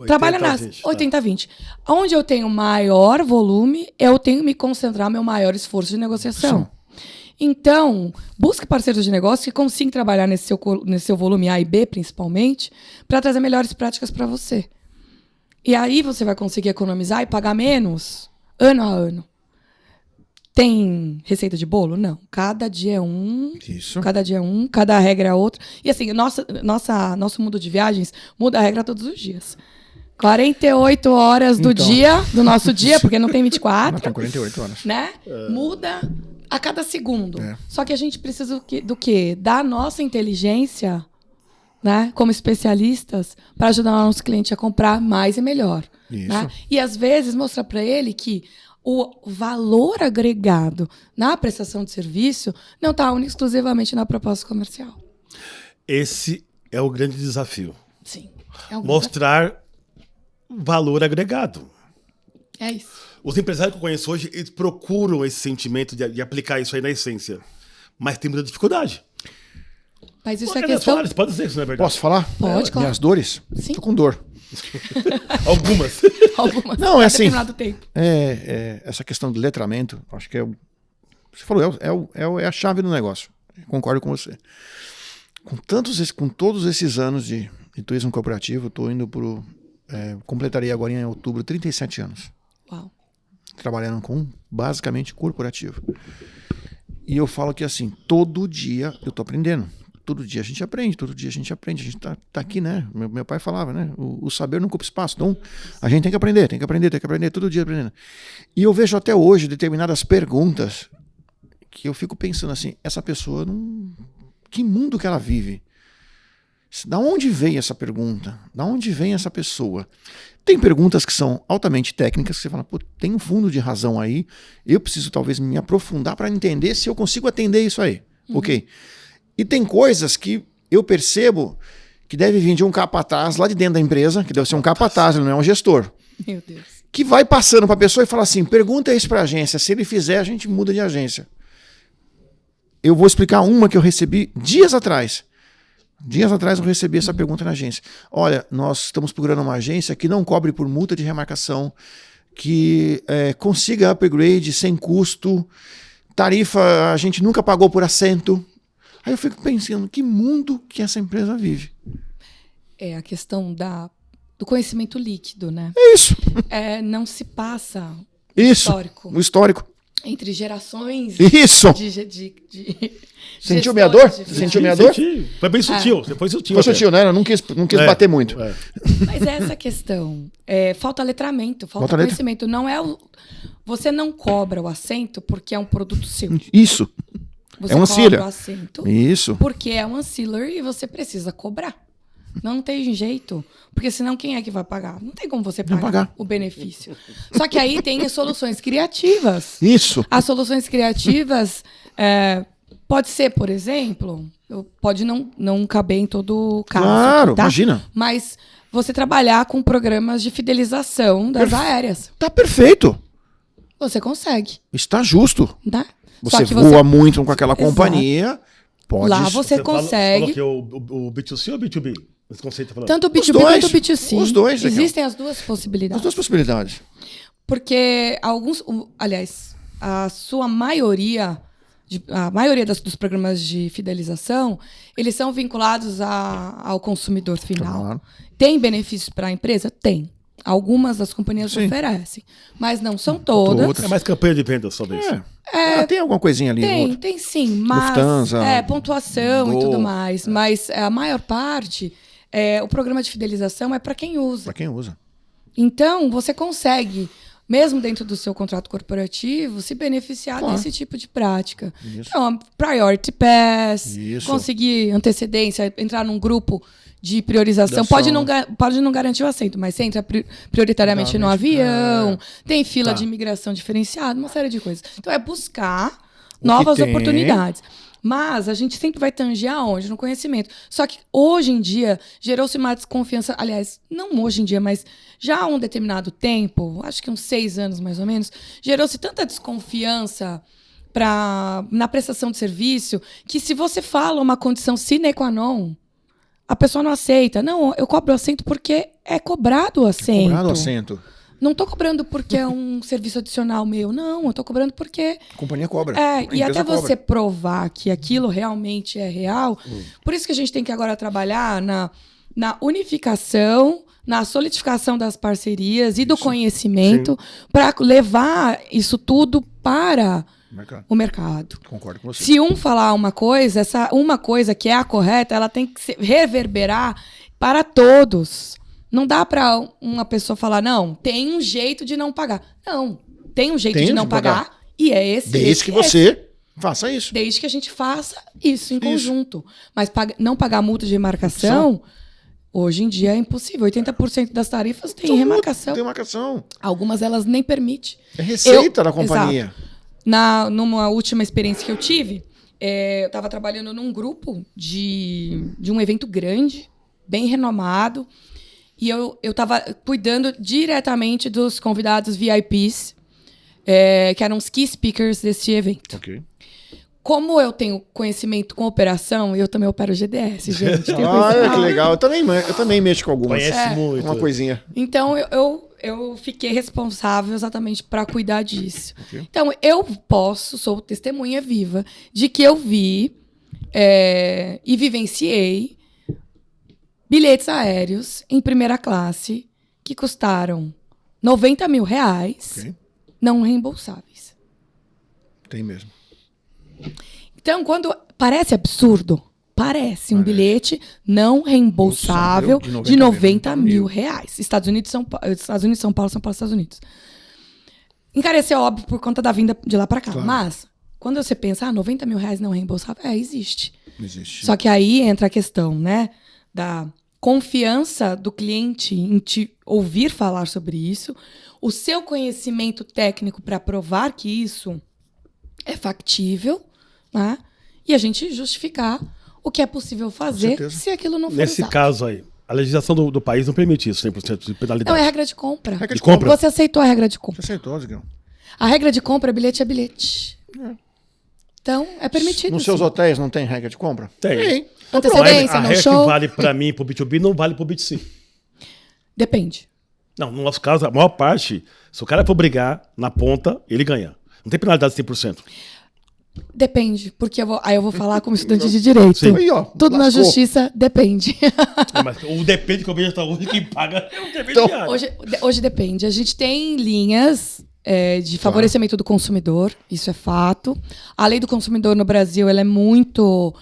trabalha nas 20, 80-20. Onde eu tenho maior volume, eu tenho que me concentrar meu maior esforço de negociação. Sim. Então, busque parceiros de negócio que consigam trabalhar nesse seu volume A e B, principalmente, para trazer melhores práticas para você. E aí você vai conseguir economizar e pagar menos ano a ano. Tem receita de bolo? Não. Cada dia é um. Isso. Cada dia é um, cada regra é outra. E assim, nosso mundo de viagens muda a regra todos os dias. 48 horas do nosso dia, porque não tem 24. Não, tem 48 horas. Né? Muda a cada segundo. É. Só que a gente precisa do quê? Da nossa inteligência, né? Como especialistas, para ajudar o nosso cliente a comprar mais e melhor. Isso. Né? E às vezes mostrar para ele que o valor agregado na prestação de serviço não está exclusivamente na proposta comercial. Esse é o grande desafio. Sim. É um Mostrar valor agregado. É isso. Os empresários que eu conheço hoje, eles procuram esse sentimento de aplicar isso aí na essência. Mas tem muita dificuldade. Mas isso Olha, é questão... Soares, pode dizer isso, não é verdade? Posso falar? Pode, claro. Minhas dores? Sim. Tô com dor. Algumas. Algumas Não, é assim. determinado tempo. Essa questão do letramento, acho que você falou, é a chave do negócio. Concordo com você. Com todos esses anos de turismo corporativo, estou indo completaria agora em outubro 37 anos. Uau. Trabalhando com basicamente corporativo. E eu falo que assim, todo dia eu tô aprendendo. Todo dia a gente aprende, todo dia a gente aprende. A gente tá aqui, né? Meu pai falava, né? O saber não ocupa espaço. Então, a gente tem que aprender, todo dia aprendendo. E eu vejo até hoje determinadas perguntas que eu fico pensando assim, essa pessoa não... Que mundo que ela vive? Da onde vem essa pergunta? Da onde vem essa pessoa? Tem perguntas que são altamente técnicas, que você fala, pô, tem um fundo de razão aí, eu preciso talvez me aprofundar para entender se eu consigo atender isso aí. Ok? E tem coisas que eu percebo que deve vir de um capataz lá de dentro da empresa, que deve ser um capataz, ele não é um gestor. Meu Deus. Que vai passando para a pessoa e fala assim, pergunta isso para a agência, se ele fizer, a gente muda de agência. Eu vou explicar uma que eu recebi dias atrás. Dias atrás eu recebi essa pergunta na agência. Olha, nós estamos procurando uma agência que não cobre por multa de remarcação, que consiga upgrade sem custo, tarifa a gente nunca pagou por assento. Aí eu fico pensando, que mundo que essa empresa vive? É a questão do conhecimento líquido, né? É isso. Não se passa o histórico. Entre gerações. Isso! Sentiu minha dor? Sentiu minha dor? Foi bem sutil. Você foi sutil. Foi sutil, né? Eu não quis bater muito. Mas essa questão. Falta letramento, falta conhecimento. Não você não cobra o assento porque é um produto seu. Isso. Você um ancillary. cobra o assento Isso. porque é um ancillary e você precisa cobrar. Não tem jeito. Porque senão quem é que vai pagar? Não tem como você pagar o benefício. Só que aí tem as soluções criativas. Isso. As soluções criativas pode ser, por exemplo, pode não caber em todo o caso. Claro, tá? imagina. Mas você trabalhar com programas de fidelização das aéreas. Tá perfeito. Você consegue. Está justo. Tá? Você voa muito com aquela companhia. Pode. Lá você consegue. Você falou que o B2C ou B2B? Esse conceito tá falando. Tanto o B2B quanto o B2C. Os dois. Existem as duas possibilidades. As duas possibilidades. Porque aliás, a maioria dos programas de fidelização, eles são vinculados ao consumidor final. Claro. Tem benefícios para a empresa? Tem. Algumas das companhias oferecem, mas não são todas. É mais campanha de venda sobre isso. Tem alguma coisinha ali? Tem sim, mas Lufthansa, pontuação Gol. e tudo mais. Mas a maior parte, o programa de fidelização é para quem usa. Para quem usa. Então, você consegue, mesmo dentro do seu contrato corporativo, se beneficiar desse tipo de prática. Isso. Então, Priority Pass, Isso. conseguir antecedência, entrar num grupo de priorização. Pode não garantir o assento, mas você entra prioritariamente no avião, tem fila de imigração diferenciada, uma série de coisas. Então, é buscar novas oportunidades. Mas a gente sempre vai tanger aonde? No conhecimento. Só que hoje em dia gerou-se uma desconfiança, aliás, não hoje em dia, mas já há um determinado tempo, acho que uns 6 anos mais ou menos, gerou-se tanta desconfiança na prestação de serviço que se você fala uma condição sine qua non, a pessoa não aceita. Não, eu cobro o assento porque é cobrado o assento. Cobrado o assento. Não tô cobrando porque é um serviço adicional meu. Não, eu tô cobrando porque... A companhia cobra. E até você provar que aquilo realmente é real. Por isso que a gente tem que agora trabalhar na unificação, na solidificação das parcerias e do conhecimento para levar isso tudo para o mercado. Concordo com você. Se um falar uma coisa, essa uma coisa que é a correta, ela tem que reverberar para todos. Não dá para uma pessoa falar, não, tem um jeito de não pagar. Não, tem um jeito de não pagar e é esse. Desde que você faça isso. Desde que a gente faça isso em conjunto. Mas não pagar multa de remarcação, hoje em dia é impossível. 80% das tarifas tem remarcação. Tem remarcação. Algumas elas nem permitem. É receita da companhia. Exato. Numa última experiência que eu tive, eu estava trabalhando num grupo de um evento grande, bem renomado. E eu estava cuidando diretamente dos convidados VIPs, que eram os key speakers desse evento. Ok. Como eu tenho conhecimento com operação, eu também opero GDS, gente. Que legal. Eu também mexo com algumas. Conhece muito. Uma coisinha. Então, eu fiquei responsável exatamente para cuidar disso. Okay. Então, sou testemunha viva de que eu vi e vivenciei bilhetes aéreos em primeira classe que custaram R$90 mil, não reembolsáveis. Tem mesmo. Então, quando parece absurdo, parece um bilhete não reembolsável de R$90 mil. Estados Unidos, São Paulo, São Paulo, Estados Unidos. Encareceu, óbvio, por conta da vinda de lá para cá. Claro. Mas, quando você pensa, R$90 mil não reembolsável, existe. Existe. Só que aí entra a questão, né, da confiança do cliente em te ouvir falar sobre isso, o seu conhecimento técnico para provar que isso é factível, né? E a gente justificar o que é possível fazer se aquilo não for Nesse usado. caso aí, a legislação do país não permite isso, 100% de penalidade. Não, é regra de compra. Regra de compra? Você aceitou a regra de compra. Você aceitou, Ziguinho. A regra de compra, bilhete é bilhete. Então, é permitido. Nos seus hotéis não tem regra de compra? Tem. Antecedência, a no regra show. que vale para mim, pro B2B, não vale pro B2C. Depende. Não, no nosso caso, a maior parte, se o cara for brigar na ponta, ele ganha. Não tem penalidade de 100%. Depende, porque eu vou falar como estudante de direito. Sim. Aí, ó, Tudo na justiça depende. Mas o depende que eu vejo hoje, quem paga é o intermediário. Hoje depende. A gente tem linhas de favorecimento do consumidor, isso é fato. A lei do consumidor no Brasil ela é muito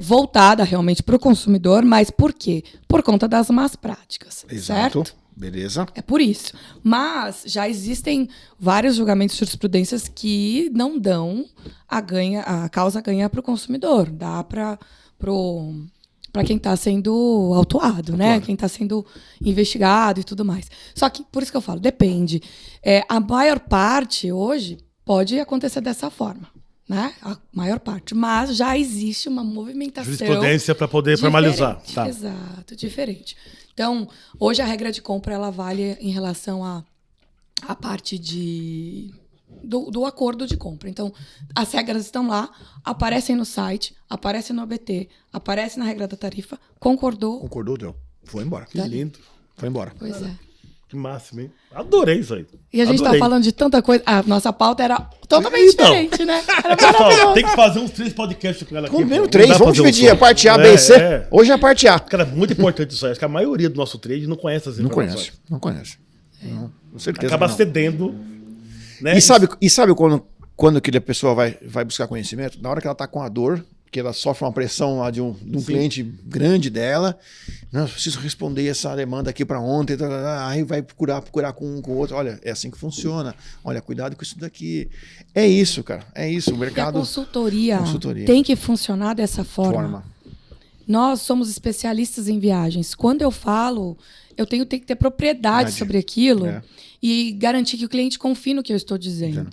voltada realmente para o consumidor, mas por quê? Por conta das más práticas, certo? Beleza. É por isso. Mas já existem vários julgamentos de jurisprudências que não dão a causa ganha para o consumidor. Dá para quem está sendo autuado, né? Claro. Quem está sendo investigado e tudo mais. Só que, por isso que eu falo, depende. A maior parte, hoje, pode acontecer dessa forma. Né? A maior parte. Mas já existe uma movimentação. Jurisprudência para poder formalizar. Tá. Exato, diferente. Então, hoje a regra de compra ela vale em relação à parte do acordo de compra. Então, as regras estão lá, aparecem no site, aparecem no ABT, aparecem na regra da tarifa, concordou. Concordou, deu. Foi embora. Que lindo. Foi embora. Pois é. Que máximo, hein? Adorei isso aí. E a gente tá falando de tanta coisa. A nossa pauta era totalmente diferente, né? Era maravilhoso. Tem que fazer uns 3 podcasts com ela aqui. Primeiro 3, vamos dividir a parte A, B e C. Hoje é a parte A. Cara, muito importante isso aí. Acho que a maioria do nosso trade não conhece as informações. Não conhece. Não, com certeza. Acaba cedendo. Né? E sabe quando que a pessoa vai buscar conhecimento? Na hora que ela tá com a dor, que ela sofre uma pressão lá de um cliente grande dela. Não, eu preciso responder essa demanda aqui para ontem. Aí vai procurar com um com o outro. Olha, é assim que funciona. Olha, cuidado com isso daqui. É isso, cara. É isso. O mercado. E a consultoria tem que funcionar dessa forma. Nós somos especialistas em viagens. Quando eu falo, eu tenho que ter propriedade sobre aquilo e garantir que o cliente confie no que eu estou dizendo.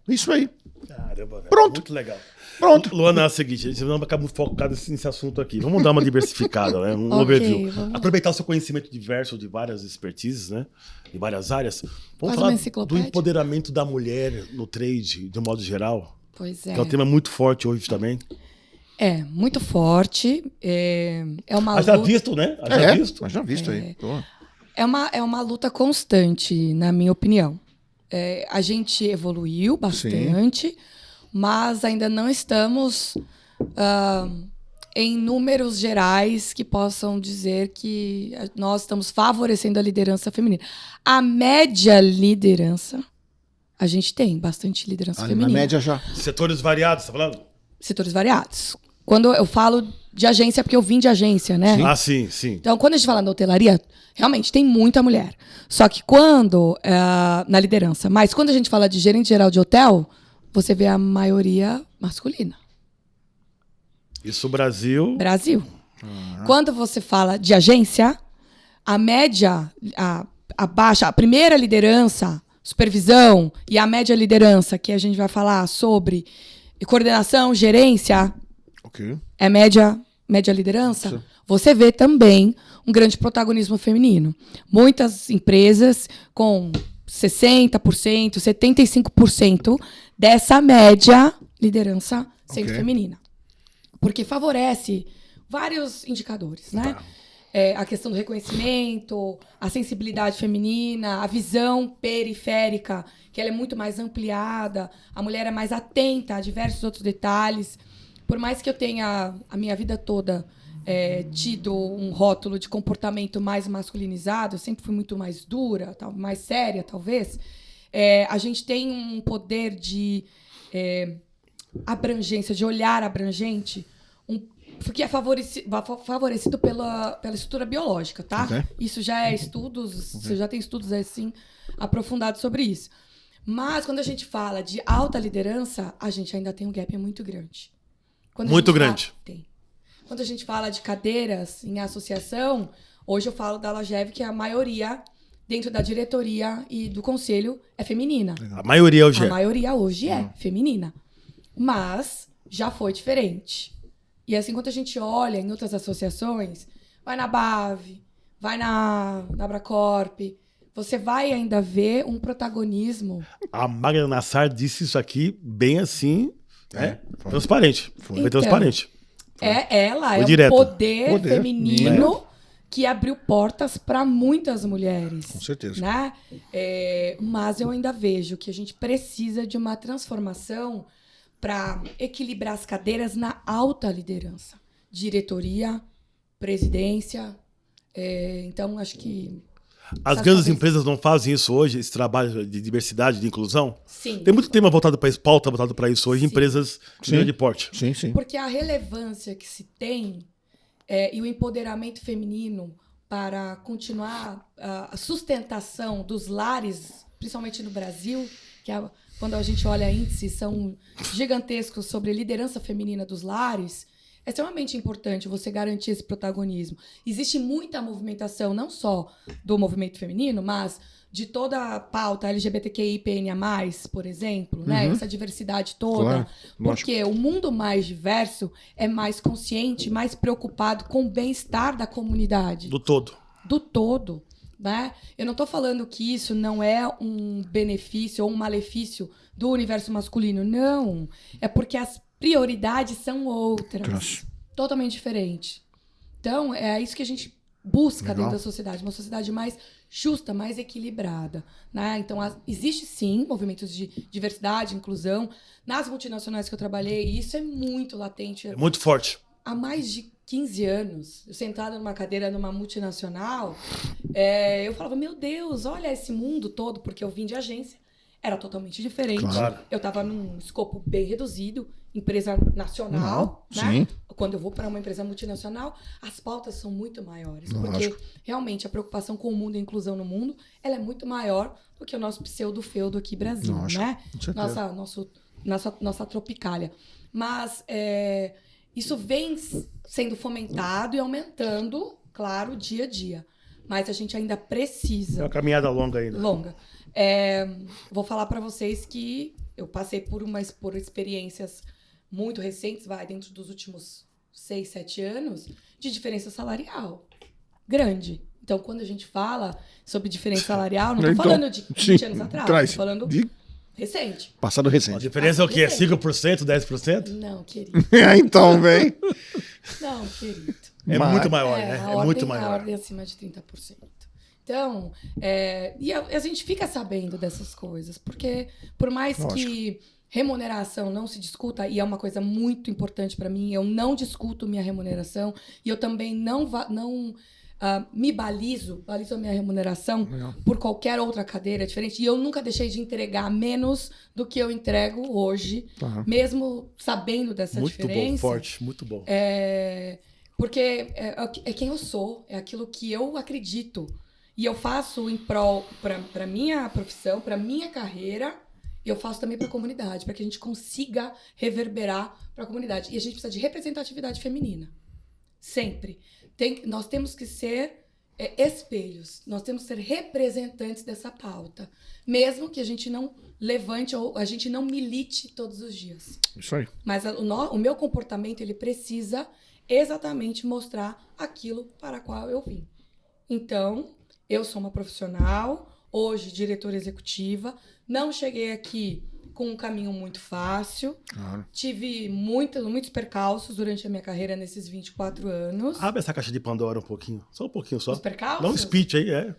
Isso aí. Caramba, velho. Pronto. Muito legal. Pronto. Luana, é o seguinte, a gente não acaba focado nesse assunto aqui. Vamos dar uma diversificada, né? Um Ok, overview. vamos. Aproveitar o seu conhecimento diverso de várias expertises, né? De várias áreas. Vamos Quase falar uma do enciclopédia. empoderamento da mulher no trade, de um modo geral. Pois é. Que é um tema muito forte hoje também. É, muito forte. É uma Haja luta. visto, né? Haja visto. Mas já visto aí. Pô. É uma luta constante, na minha opinião. A gente evoluiu bastante, mas ainda não estamos em números gerais que possam dizer que nós estamos favorecendo a liderança feminina. A média liderança, a gente tem bastante liderança feminina. Na média já. Setores variados, tá falando? Setores variados. Quando eu falo de agência, é porque eu vim de agência, né? Ah, sim, sim. Então, quando a gente fala da hotelaria, realmente tem muita mulher. Só que quando, na liderança, mas quando a gente fala de gerente geral de hotel, você vê a maioria masculina. Isso, Brasil. Brasil. Quando você fala de agência, a média, a primeira liderança, supervisão e a média liderança, que a gente vai falar sobre coordenação, gerência, é média liderança, Sim. você vê também um grande protagonismo feminino. Muitas empresas com 60%, 75% dessa média liderança sendo feminina. Porque favorece vários indicadores, né? A questão do reconhecimento, a sensibilidade feminina, a visão periférica, que ela é muito mais ampliada, a mulher é mais atenta a diversos outros detalhes. Por mais que eu tenha a minha vida toda tido um rótulo de comportamento mais masculinizado, eu sempre fui muito mais dura, mais séria, talvez, a gente tem um poder de abrangência, de olhar abrangente, que é favorecido pela estrutura biológica, tá? Okay. Isso já é estudos, você já tem estudos assim aprofundados sobre isso. Mas quando a gente fala de alta liderança, a gente ainda tem um gap muito grande. Muito grande. Tem. Quando a gente fala de cadeiras em associação, hoje eu falo da Logev, que a maioria dentro da diretoria e do conselho é feminina. A maioria hoje A maioria hoje é feminina. Mas já foi diferente. E assim, quando a gente olha em outras associações, vai na BAV, vai na Abracorp, você vai ainda ver um protagonismo. A Magna Nassar disse isso aqui bem assim, transparente. Foi transparente. Ela é direto. um poder feminino que abriu portas para muitas mulheres. Com certeza. Né? Mas eu ainda vejo que a gente precisa de uma transformação para equilibrar as cadeiras na alta liderança. Diretoria, presidência. Então, acho que... As grandes empresas não fazem isso hoje, esse trabalho de diversidade, de inclusão? Sim. Tem muito tema voltado para isso, pauta voltado para isso hoje, empresas de grande porte. Sim, sim. Porque a relevância que se tem e o empoderamento feminino para continuar a sustentação dos lares, principalmente no Brasil, que quando a gente olha índices, são gigantescos sobre a liderança feminina dos lares, é extremamente importante você garantir esse protagonismo. Existe muita movimentação, não só do movimento feminino, mas de toda a pauta LGBTQIA+, por exemplo, né? Essa diversidade toda. Claro, porque o mundo mais diverso é mais consciente, mais preocupado com o bem-estar da comunidade. Do todo. Do todo. Né? Eu não estou falando que isso não é um benefício ou um malefício do universo masculino. Não. É porque as prioridades são outras. Nossa. Totalmente diferentes. Então, é isso que a gente busca Legal. dentro da sociedade. Uma sociedade mais justa, mais equilibrada. Né? Então, existe sim movimentos de diversidade, inclusão. Nas multinacionais que eu trabalhei, isso é muito latente. É muito forte. Há mais de 15 anos, eu sentada numa cadeira numa multinacional, eu falava, meu Deus, olha esse mundo todo, porque eu vim de agência. Era totalmente diferente. Claro. Eu estava num escopo bem reduzido, empresa nacional, né? Sim. Quando eu vou para uma empresa multinacional, as pautas são muito maiores. Lógico. Porque, realmente, a preocupação com o mundo e a inclusão no mundo, ela é muito maior do que o nosso pseudo-feudo aqui Brasil, Lógico, né? com certeza. Nossa tropicália. Mas Isso vem sendo fomentado e aumentando, claro, dia a dia. Mas a gente ainda É precisa. uma caminhada longa ainda. Longa. Vou falar para vocês que eu passei por experiências muito recentes, dentro dos últimos 6, 7 anos, de diferença salarial grande. Então, quando a gente fala sobre diferença salarial, não estou falando de 20 anos atrás, estou falando recente. Passado A recente. diferença é o quê? 5%, 10%? Não, querido. Então, vem. Não, querido. É muito maior, né? É muito A maior. ordem é acima de 30%. Então, e a gente fica sabendo dessas coisas, porque por mais que remuneração não se discuta, e é uma coisa muito importante para mim, eu não discuto minha remuneração, e eu também não me balizo a minha remuneração por qualquer outra cadeira diferente, e eu nunca deixei de entregar menos do que eu entrego hoje, mesmo sabendo dessa diferença. Muito bom, forte, muito bom. Porque é quem eu sou, é aquilo que eu acredito. E eu faço em prol para minha profissão, para minha carreira, e eu faço também para a comunidade, para que a gente consiga reverberar para a comunidade. E a gente precisa de representatividade feminina. Sempre. Nós temos que ser espelhos, nós temos que ser representantes dessa pauta, mesmo que a gente não levante ou a gente não milite todos os dias. Isso aí. Mas o meu comportamento, ele precisa exatamente mostrar aquilo para o qual eu vim. Então, eu sou uma profissional, hoje diretora executiva, não cheguei aqui com um caminho muito fácil, tive muitos percalços durante a minha carreira nesses 24 anos. Abre essa caixa de Pandora um pouquinho, só um pouquinho só. Os percalços? Dá um speech aí,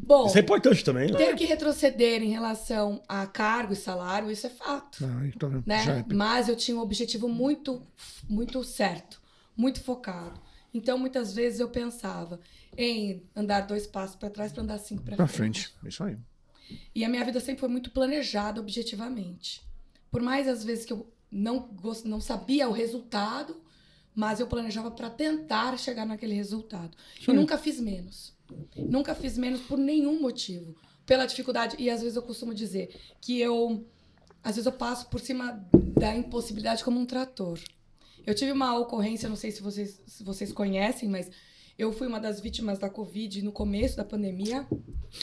Bom, isso é importante também. ter que retroceder em relação a cargo e salário, isso é fato. Então, Né? Mas eu tinha um objetivo muito, muito certo, muito focado. Então, muitas vezes eu pensava em andar 2 passos para trás para andar 5 para frente. Isso aí. E a minha vida sempre foi muito planejada objetivamente. Por mais às vezes que eu não sabia o resultado, mas eu planejava para tentar chegar naquele resultado. E nunca fiz menos. Nunca fiz menos por nenhum motivo. Pela dificuldade. E às vezes eu costumo dizer que às vezes eu passo por cima da impossibilidade como um trator. Eu tive uma ocorrência, não sei se vocês conhecem, mas eu fui uma das vítimas da Covid no começo da pandemia.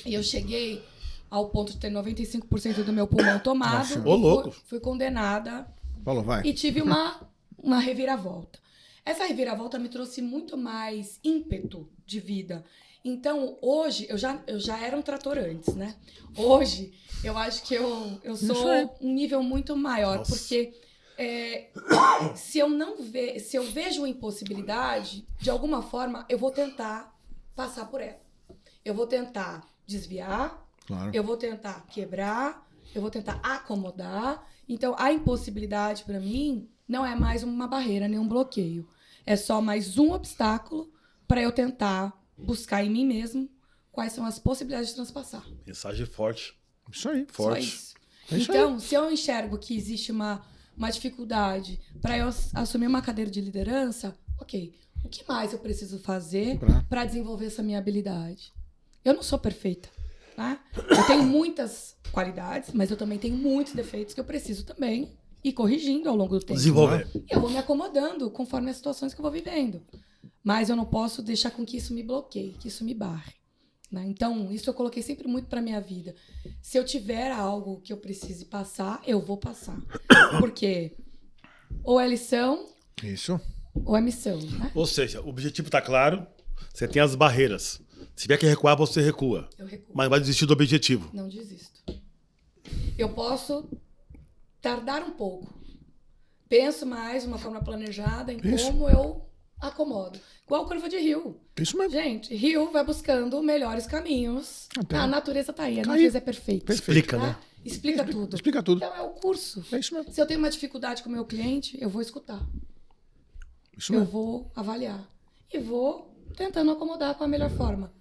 E eu cheguei ao ponto de ter 95% do meu pulmão tomado. Ô, louco. Fui condenada. Paulo, vai. E tive uma reviravolta. Essa reviravolta me trouxe muito mais ímpeto de vida. Então, hoje, eu já era um trator antes, né? Hoje, eu acho que eu sou um nível muito maior. Nossa. Porque se eu vejo uma impossibilidade, de alguma forma, eu vou tentar passar por ela. Eu vou tentar desviar, eu vou tentar quebrar, eu vou tentar acomodar. Então, a impossibilidade, para mim, não é mais uma barreira, nem um bloqueio. É só mais um obstáculo para eu tentar buscar em mim mesmo quais são as possibilidades de transpassar. Mensagem forte. Isso aí, forte. Então, se eu enxergo que existe uma dificuldade para eu assumir uma cadeira de liderança, ok, o que mais eu preciso fazer para desenvolver essa minha habilidade? Eu não sou perfeita, tá? Eu tenho muitas qualidades, mas eu também tenho muitos defeitos que eu preciso também ir corrigindo ao longo do tempo. Desenvolver. E eu vou me acomodando conforme as situações que eu vou vivendo. Mas eu não posso deixar com que isso me bloqueie, que isso me barre. Né? Então, isso eu coloquei sempre muito para minha vida. Se eu tiver algo que eu precise passar, eu vou passar. Porque ou é lição, ou é missão. Né? Ou seja, o objetivo está claro, você tem as barreiras. Se tiver que recuar, você recua. Eu recuo. Mas vai desistir do objetivo. Não desisto. Eu posso tardar um pouco. Penso mais de uma forma planejada em como eu acomodo. Igual curva de rio. Isso mesmo. Gente, rio vai buscando melhores caminhos. A natureza tá aí. A natureza é perfeita. Explica, tá? né? Explica tudo. Explica tudo. Então é o curso. É isso mesmo. Se eu tenho uma dificuldade com o meu cliente, eu vou escutar. Isso eu mesmo. vou avaliar. E vou tentando acomodar com a melhor forma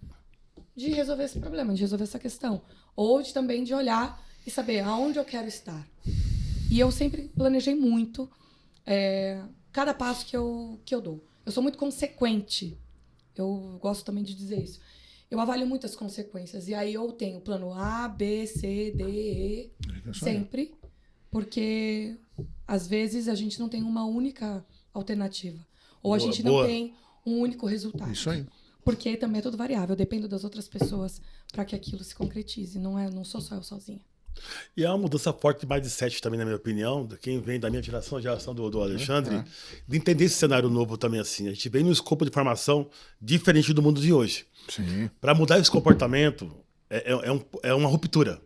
de resolver esse problema, de resolver essa questão. Ou também de olhar e saber aonde eu quero estar. E eu sempre planejei muito cada passo que eu dou. Eu sou muito consequente. Eu gosto também de dizer isso. Eu avalio muitas consequências. E aí eu tenho plano A, B, C, D, E. Sempre. Porque, às vezes, a gente não tem uma única alternativa. Ou a Boa, gente boa. não tem um único resultado. Isso aí. Porque também é tudo variável. Eu dependo das outras pessoas para que aquilo se concretize. Não sou só eu sozinha. E é uma mudança forte de mindset também, na minha opinião, de quem vem da minha geração, a geração do Alexandre, de entender esse cenário novo também assim. A gente vem num escopo de formação diferente do mundo de hoje. Sim. Para mudar esse comportamento, é uma ruptura.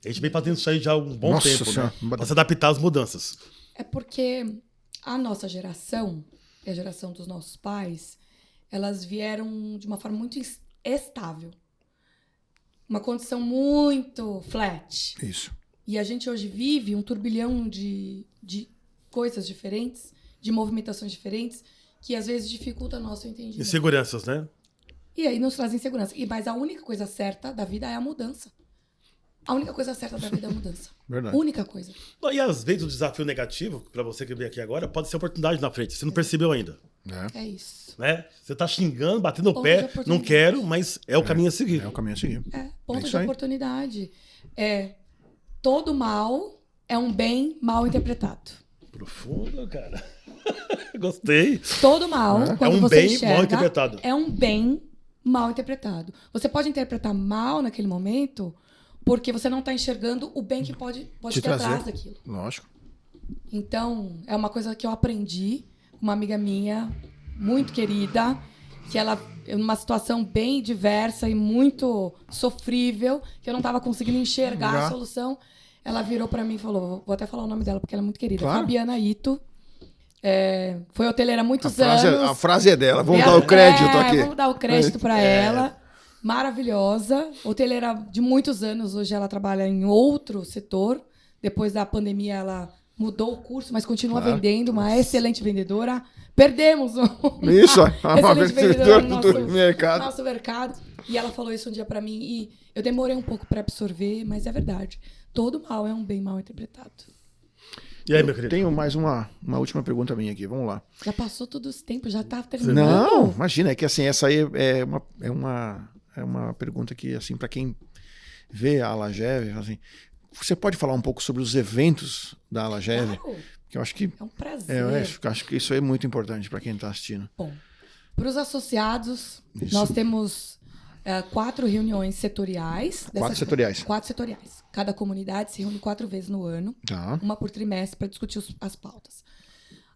A gente vem fazendo isso aí já há um bom Nossa tempo, Senhora. né? Para se adaptar às mudanças. É porque a nossa geração, e a geração dos nossos pais, elas vieram de uma forma muito estável. Uma condição muito flat. Isso. E a gente hoje vive um turbilhão de coisas diferentes, de movimentações diferentes, que às vezes dificulta o nosso entendimento. Inseguranças, né? E aí nos traz insegurança. Mas a única coisa certa da vida é a mudança. A única coisa certa da vida é a mudança. Verdade. Única coisa. E às vezes o desafio negativo, para você que vem aqui agora, pode ser oportunidade na frente. Você não percebeu ainda. É isso. Né? Você tá xingando, batendo o Ponto pé, de oportunidade. não quero, mas é o caminho a seguir. É o caminho a seguir. Ponto isso de aí. oportunidade. Todo mal é um bem mal interpretado. Profundo, cara. Gostei. Todo mal, quando É um você bem enxerga, mal interpretado. é um bem mal interpretado. Você pode interpretar mal naquele momento porque você não está enxergando o bem que pode Te ter trazer. atrás daquilo. Lógico. Então, é uma coisa que eu aprendi com uma amiga minha, muito querida, que ela, numa situação bem diversa e muito sofrível, que eu não estava conseguindo enxergar Já. a solução, ela virou para mim e falou, vou até falar o nome dela, porque ela é muito querida, Claro. Fabiana Ito. Foi hoteleira há muitos A anos. frase é dela. Vamos dar o crédito aqui. Vamos dar o crédito para ela. Maravilhosa. Hoteleira de muitos anos. Hoje ela trabalha em outro setor. Depois da pandemia, ela mudou o curso, mas continua vendendo. Uma excelente vendedora. Perdemos Isso, uma excelente vendedora no do mercado. nosso mercado. E ela falou isso um dia para mim. E eu demorei um pouco para absorver, mas é verdade. Todo mal é um bem mal interpretado. E aí, meu querido? Tenho mais uma última pergunta minha aqui. Vamos lá. Já passou todo esse tempo, já tá terminando. Não, imagina, é que assim, essa aí é uma pergunta que, assim, para quem vê a Alagev, assim, você pode falar um pouco sobre os eventos da Alagev? Claro. Que eu acho que É um prazer. eu acho que isso é muito importante para quem está assistindo. Bom, para os associados, Isso. nós temos 4 reuniões setoriais. 4 setoriais. 4 setoriais. Cada comunidade se reúne 4 vezes no ano, Tá. uma por trimestre, para discutir as pautas.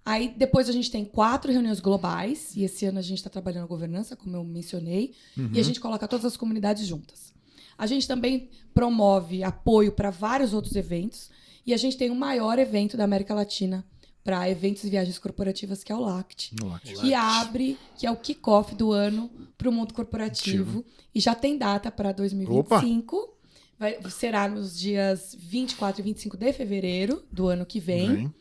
Aí, depois a gente tem 4 reuniões globais, e esse ano a gente está trabalhando a governança, como eu mencionei, e a gente coloca todas as comunidades juntas. A gente também promove apoio para vários outros eventos, e a gente tem o maior evento da América Latina para eventos e viagens corporativas, que é o LACT. No Lact. Que abre, que é o kickoff do ano para o mundo corporativo. E já tem data para 2025. Será nos dias 24 e 25 de fevereiro do ano que vem.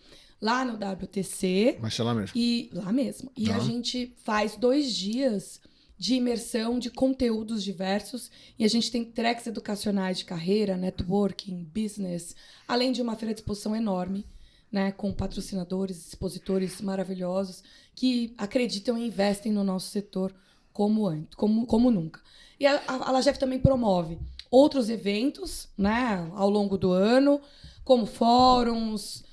Lá no WTC. Vai ser lá mesmo. E lá mesmo. E a gente faz 2 dias de imersão de conteúdos diversos. E a gente tem tracks educacionais de carreira, networking, business, além de uma feira de exposição enorme, né, com patrocinadores, expositores maravilhosos que acreditam e investem no nosso setor como nunca. E a Alagev também promove outros eventos, né, ao longo do ano, como fóruns.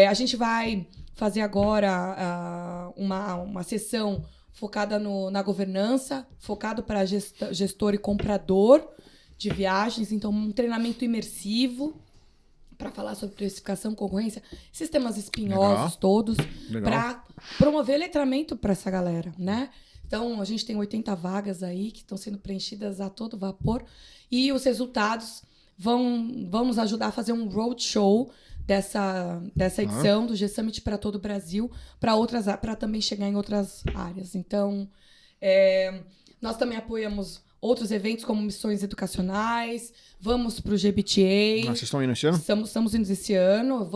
A gente vai fazer agora uma sessão focada na governança, focado para gestor e comprador de viagens, então um treinamento imersivo para falar sobre precificação, concorrência, sistemas espinhosos todos, para promover letramento para essa galera, né? Então, a gente tem 80 vagas aí que estão sendo preenchidas a todo vapor e os resultados vão nos ajudar a fazer um roadshow dessa edição do G-Summit para todo o Brasil, para também chegar em outras áreas. Então, nós também apoiamos outros eventos como missões educacionais, vamos para o GBTA. Vocês estão indo esse ano? Estamos indo esse ano,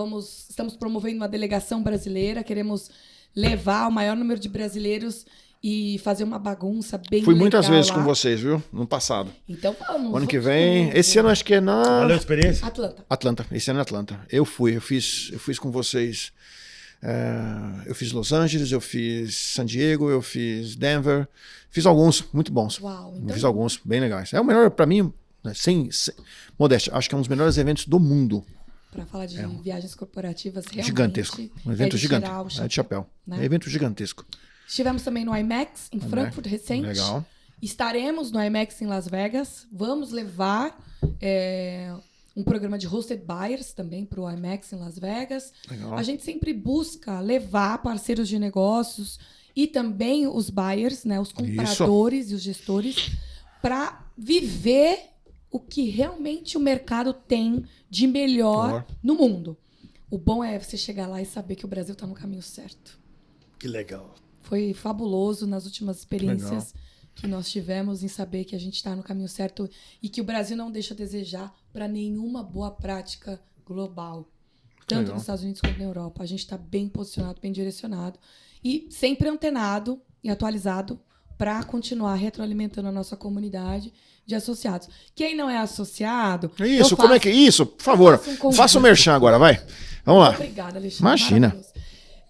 estamos promovendo uma delegação brasileira, queremos levar o maior número de brasileiros e fazer uma bagunça bem legal. Fui muitas vezes lá. com vocês, viu? No passado. Então vamos. Ano que vem. Esse ano acho que é Valeu a experiência? Atlanta. Esse ano é Atlanta. Eu fiz com vocês. Eu fiz Los Angeles, eu fiz San Diego, eu fiz Denver. Fiz alguns muito bons. Uau, então... Fiz alguns bem legais. É o melhor, para mim, sem modéstia, acho que é um dos melhores eventos do mundo. para falar de viagens corporativas. Realmente Gigantesco. Um evento gigantesco. É de chapéu. Né? É evento gigantesco. Estivemos também no IMAX, em Frankfurt, recente. Legal. Estaremos no IMAX em Las Vegas. Vamos levar um programa de Hosted Buyers também para o IMAX em Las Vegas. Legal. A gente sempre busca levar parceiros de negócios e também os buyers, né, os compradores e os gestores, para viver o que realmente o mercado tem de melhor no mundo. O bom é você chegar lá e saber que o Brasil está no caminho certo. Que legal. Foi fabuloso nas últimas experiências que nós tivemos em saber que a gente está no caminho certo e que o Brasil não deixa a desejar para nenhuma boa prática global. Tanto nos Estados Unidos quanto na Europa. A gente está bem posicionado, bem direcionado e sempre antenado e atualizado para continuar retroalimentando a nossa comunidade de associados. Quem não é associado... Isso, como é que é isso? Por favor, faça o merchan agora, vai. Vamos lá. Obrigada, Alexandre. Imagina.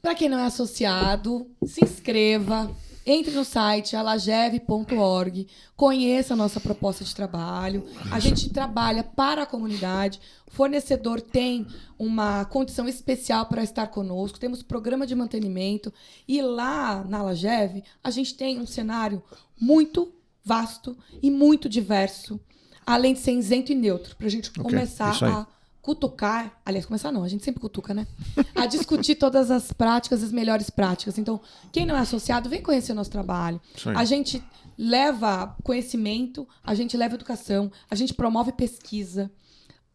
Para quem não é associado, se inscreva, entre no site alagev.org, conheça a nossa proposta de trabalho. A gente trabalha para a comunidade. O fornecedor tem uma condição especial para estar conosco. Temos programa de mantenimento. E lá na Alagev, a gente tem um cenário muito vasto e muito diverso, além de ser isento e neutro, para a gente começar a cutucar, aliás, começar não, a gente sempre cutuca, né? A discutir todas as práticas, as melhores práticas. Então, quem não é associado, vem conhecer o nosso trabalho. A gente leva conhecimento, a gente leva educação, a gente promove pesquisa.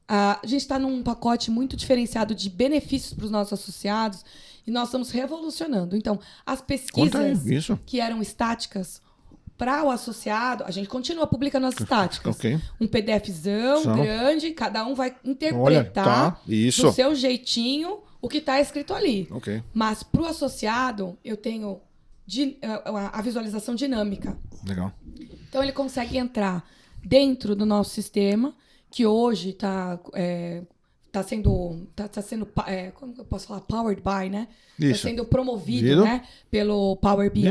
A gente está num pacote muito diferenciado de benefícios para os nossos associados e nós estamos revolucionando. Então, as pesquisas que eram estáticas para o associado, a gente continua publicando as estáticas. Um PDFzão grande, cada um vai interpretar do seu jeitinho o que está escrito ali. Mas para o associado, eu tenho a visualização dinâmica. Legal. Então, ele consegue entrar dentro do nosso sistema, que hoje está sendo, como eu posso falar? Powered by, né? Está sendo promovido, né? Pelo Power BI,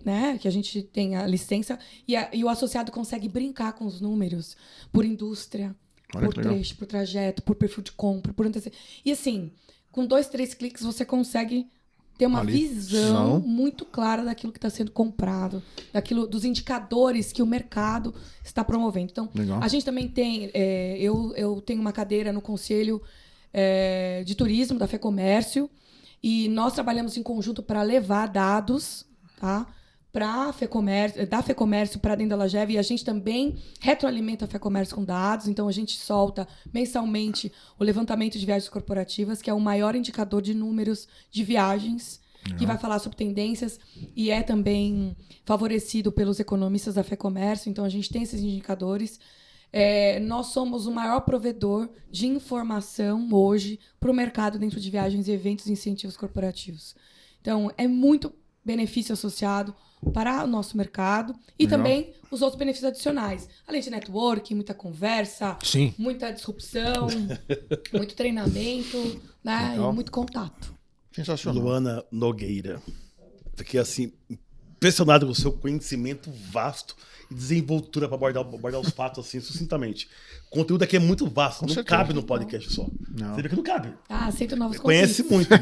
né? Que a gente tem a licença. E o associado consegue brincar com os números por indústria, por trecho, por trajeto, por perfil de compra, por antecedência. E assim, com 2, 3 cliques, você consegue ter uma visão muito clara daquilo que está sendo comprado, dos indicadores que o mercado está promovendo. Então, a gente também tem... eu tenho uma cadeira no Conselho de Turismo da FEComércio e nós trabalhamos em conjunto para levar dados, tá? Da FEComércio para dentro da Alagev, e a gente também retroalimenta a FEComércio com dados. Então, a gente solta mensalmente o levantamento de viagens corporativas, que é o maior indicador de números de viagens, que vai falar sobre tendências e é também favorecido pelos economistas da FEComércio. Então, a gente tem esses indicadores. Nós somos o maior provedor de informação hoje para o mercado dentro de viagens, eventos e incentivos corporativos. Então, é muito benefício associado para o nosso mercado e também os outros benefícios adicionais. Além de networking, muita conversa, muita disrupção, muito treinamento, né? E muito contato. Sensacional. Luana Nogueira. Fiquei assim, impressionado com o seu conhecimento vasto e desenvoltura para abordar os fatos assim, sucintamente. O conteúdo aqui é muito vasto, não cabe no podcast só. Você vê que não cabe. Aceito novos convites. Conhece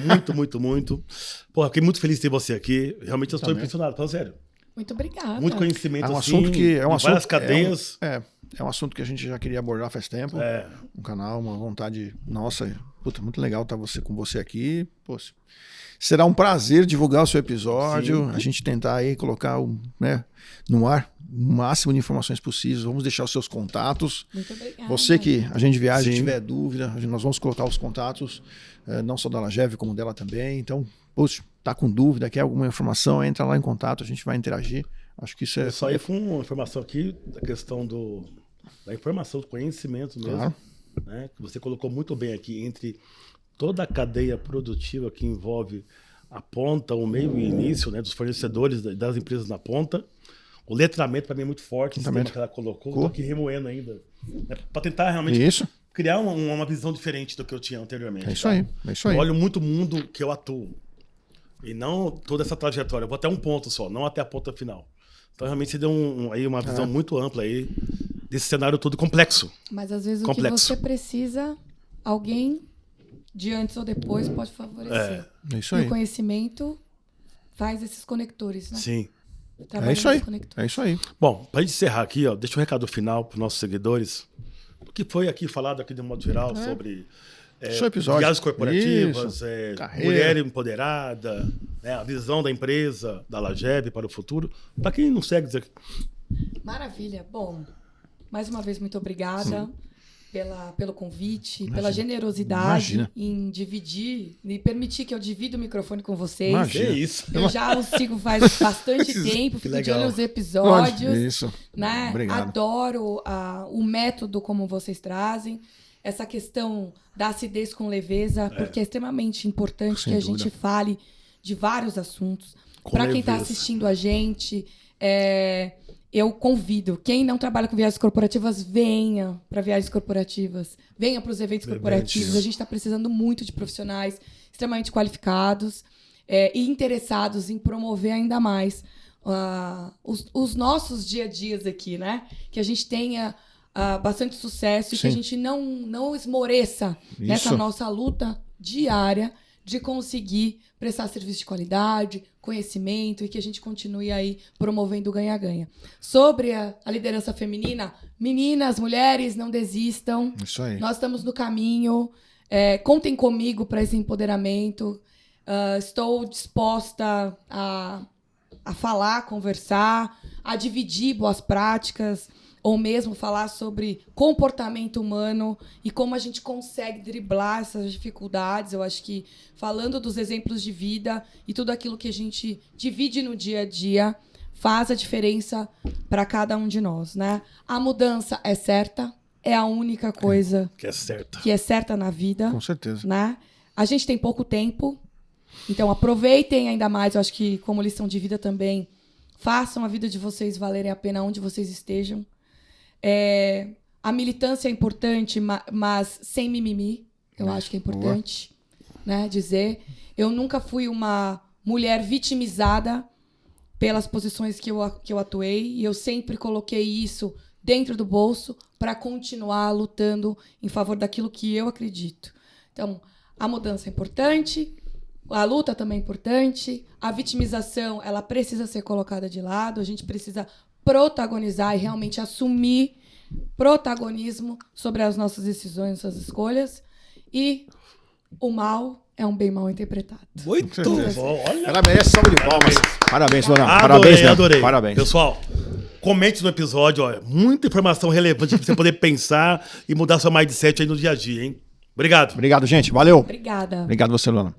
muito. Porra, fiquei muito feliz de ter você aqui. Realmente eu estou impressionado, falando sério. Muito obrigada. Muito conhecimento, é um assunto que várias cadeias. É um assunto que a gente já queria abordar faz tempo. Um canal, uma vontade nossa. Puta, muito legal estar com você aqui. Pô, será um prazer divulgar o seu episódio. A gente tentar aí colocar no ar o máximo de informações possíveis. Vamos deixar os seus contatos. Muito obrigada. Você que a gente viaja, se tiver dúvida, nós vamos colocar os contatos, não só da Alagev, como dela também. Então, poxa, tá com dúvida, quer alguma informação, entra lá em contato, a gente vai interagir. Acho que isso é... Só aí foi uma informação aqui da questão da informação, do conhecimento mesmo. Né? Que você colocou muito bem aqui entre toda a cadeia produtiva que envolve a ponta, o meio e o início, né, dos fornecedores das empresas na ponta. O letramento para mim é muito forte, esse tema que ela colocou. Estou aqui remoendo ainda, né, para tentar realmente criar uma visão diferente do que eu tinha anteriormente. É isso aí. Eu olho muito o mundo que eu atuo. E não toda essa trajetória. Eu vou até um ponto só, não até a ponta final. Então, realmente, você deu aí uma visão muito ampla aí desse cenário todo complexo. Mas, às vezes, o que você precisa, alguém de antes ou depois pode favorecer. É isso E aí. o conhecimento faz esses conectores, né? Sim. Trabalha É isso aí. nesses conectores. É isso aí. Bom, para encerrar aqui, ó, deixa um recado final para os nossos seguidores. O que foi aqui falado aqui de um modo geral sobre Seu episódio. viagens corporativas, Isso. Carreira. mulher empoderada, né, a visão da empresa, da Lageb para o futuro. Para quem não segue isso aqui. Maravilha. Bom, mais uma vez, muito obrigada pelo convite, pela generosidade Imagina. em dividir, me permitir que eu divida o microfone com vocês. Imagina. Que isso. Eu já os sigo faz bastante tempo, fico de legal. olho nos episódios. Isso. Né? Obrigado. Adoro o método como vocês trazem. Essa questão da acidez com leveza, porque é extremamente importante Sem que a dúvida. gente fale de vários assuntos. Com Para quem está leveza. assistindo a gente, eu convido, quem não trabalha com viagens corporativas, venha para viagens corporativas, venha para os eventos corporativos. A gente está precisando muito de profissionais extremamente qualificados e interessados em promover ainda mais os nossos dia a dias aqui, né? Que a gente tenha bastante sucesso e que a Sim. gente não esmoreça nessa Isso. nossa luta diária de conseguir prestar serviço de qualidade, conhecimento e que a gente continue aí promovendo o ganha-ganha. Sobre a liderança feminina, meninas, mulheres, não desistam. Isso aí. Nós estamos no caminho. Contem comigo para esse empoderamento. Estou disposta a falar, a conversar, a dividir boas práticas, ou mesmo falar sobre comportamento humano e como a gente consegue driblar essas dificuldades. Eu acho que falando dos exemplos de vida e tudo aquilo que a gente divide no dia a dia faz a diferença para cada um de nós, né? A mudança é certa, é a única coisa Que é certo. que é certa na vida, Com certeza. né? A gente tem pouco tempo, então aproveitem ainda mais. Eu acho que como lição de vida também, façam a vida de vocês valerem a pena onde vocês estejam. A militância é importante, mas sem mimimi. Eu acho que é importante, né, dizer. Eu nunca fui uma mulher vitimizada pelas posições que eu atuei e eu sempre coloquei isso dentro do bolso para continuar lutando em favor daquilo que eu acredito. Então, a mudança é importante, a luta também é importante, a vitimização ela precisa ser colocada de lado, a gente precisa protagonizar e realmente assumir protagonismo sobre as nossas decisões, nossas escolhas. E o mal é um bem mal interpretado. Muito bom. Olha. Ela merece salva de palmas. Parabéns, Lorena. Adorei, Parabéns, né? adorei. Parabéns. Pessoal, comente no episódio. Ó, muita informação relevante para você poder pensar e mudar seu mindset aí no dia a dia, hein? Obrigado. Obrigado, gente. Valeu. Obrigada. Obrigado você, Lorena.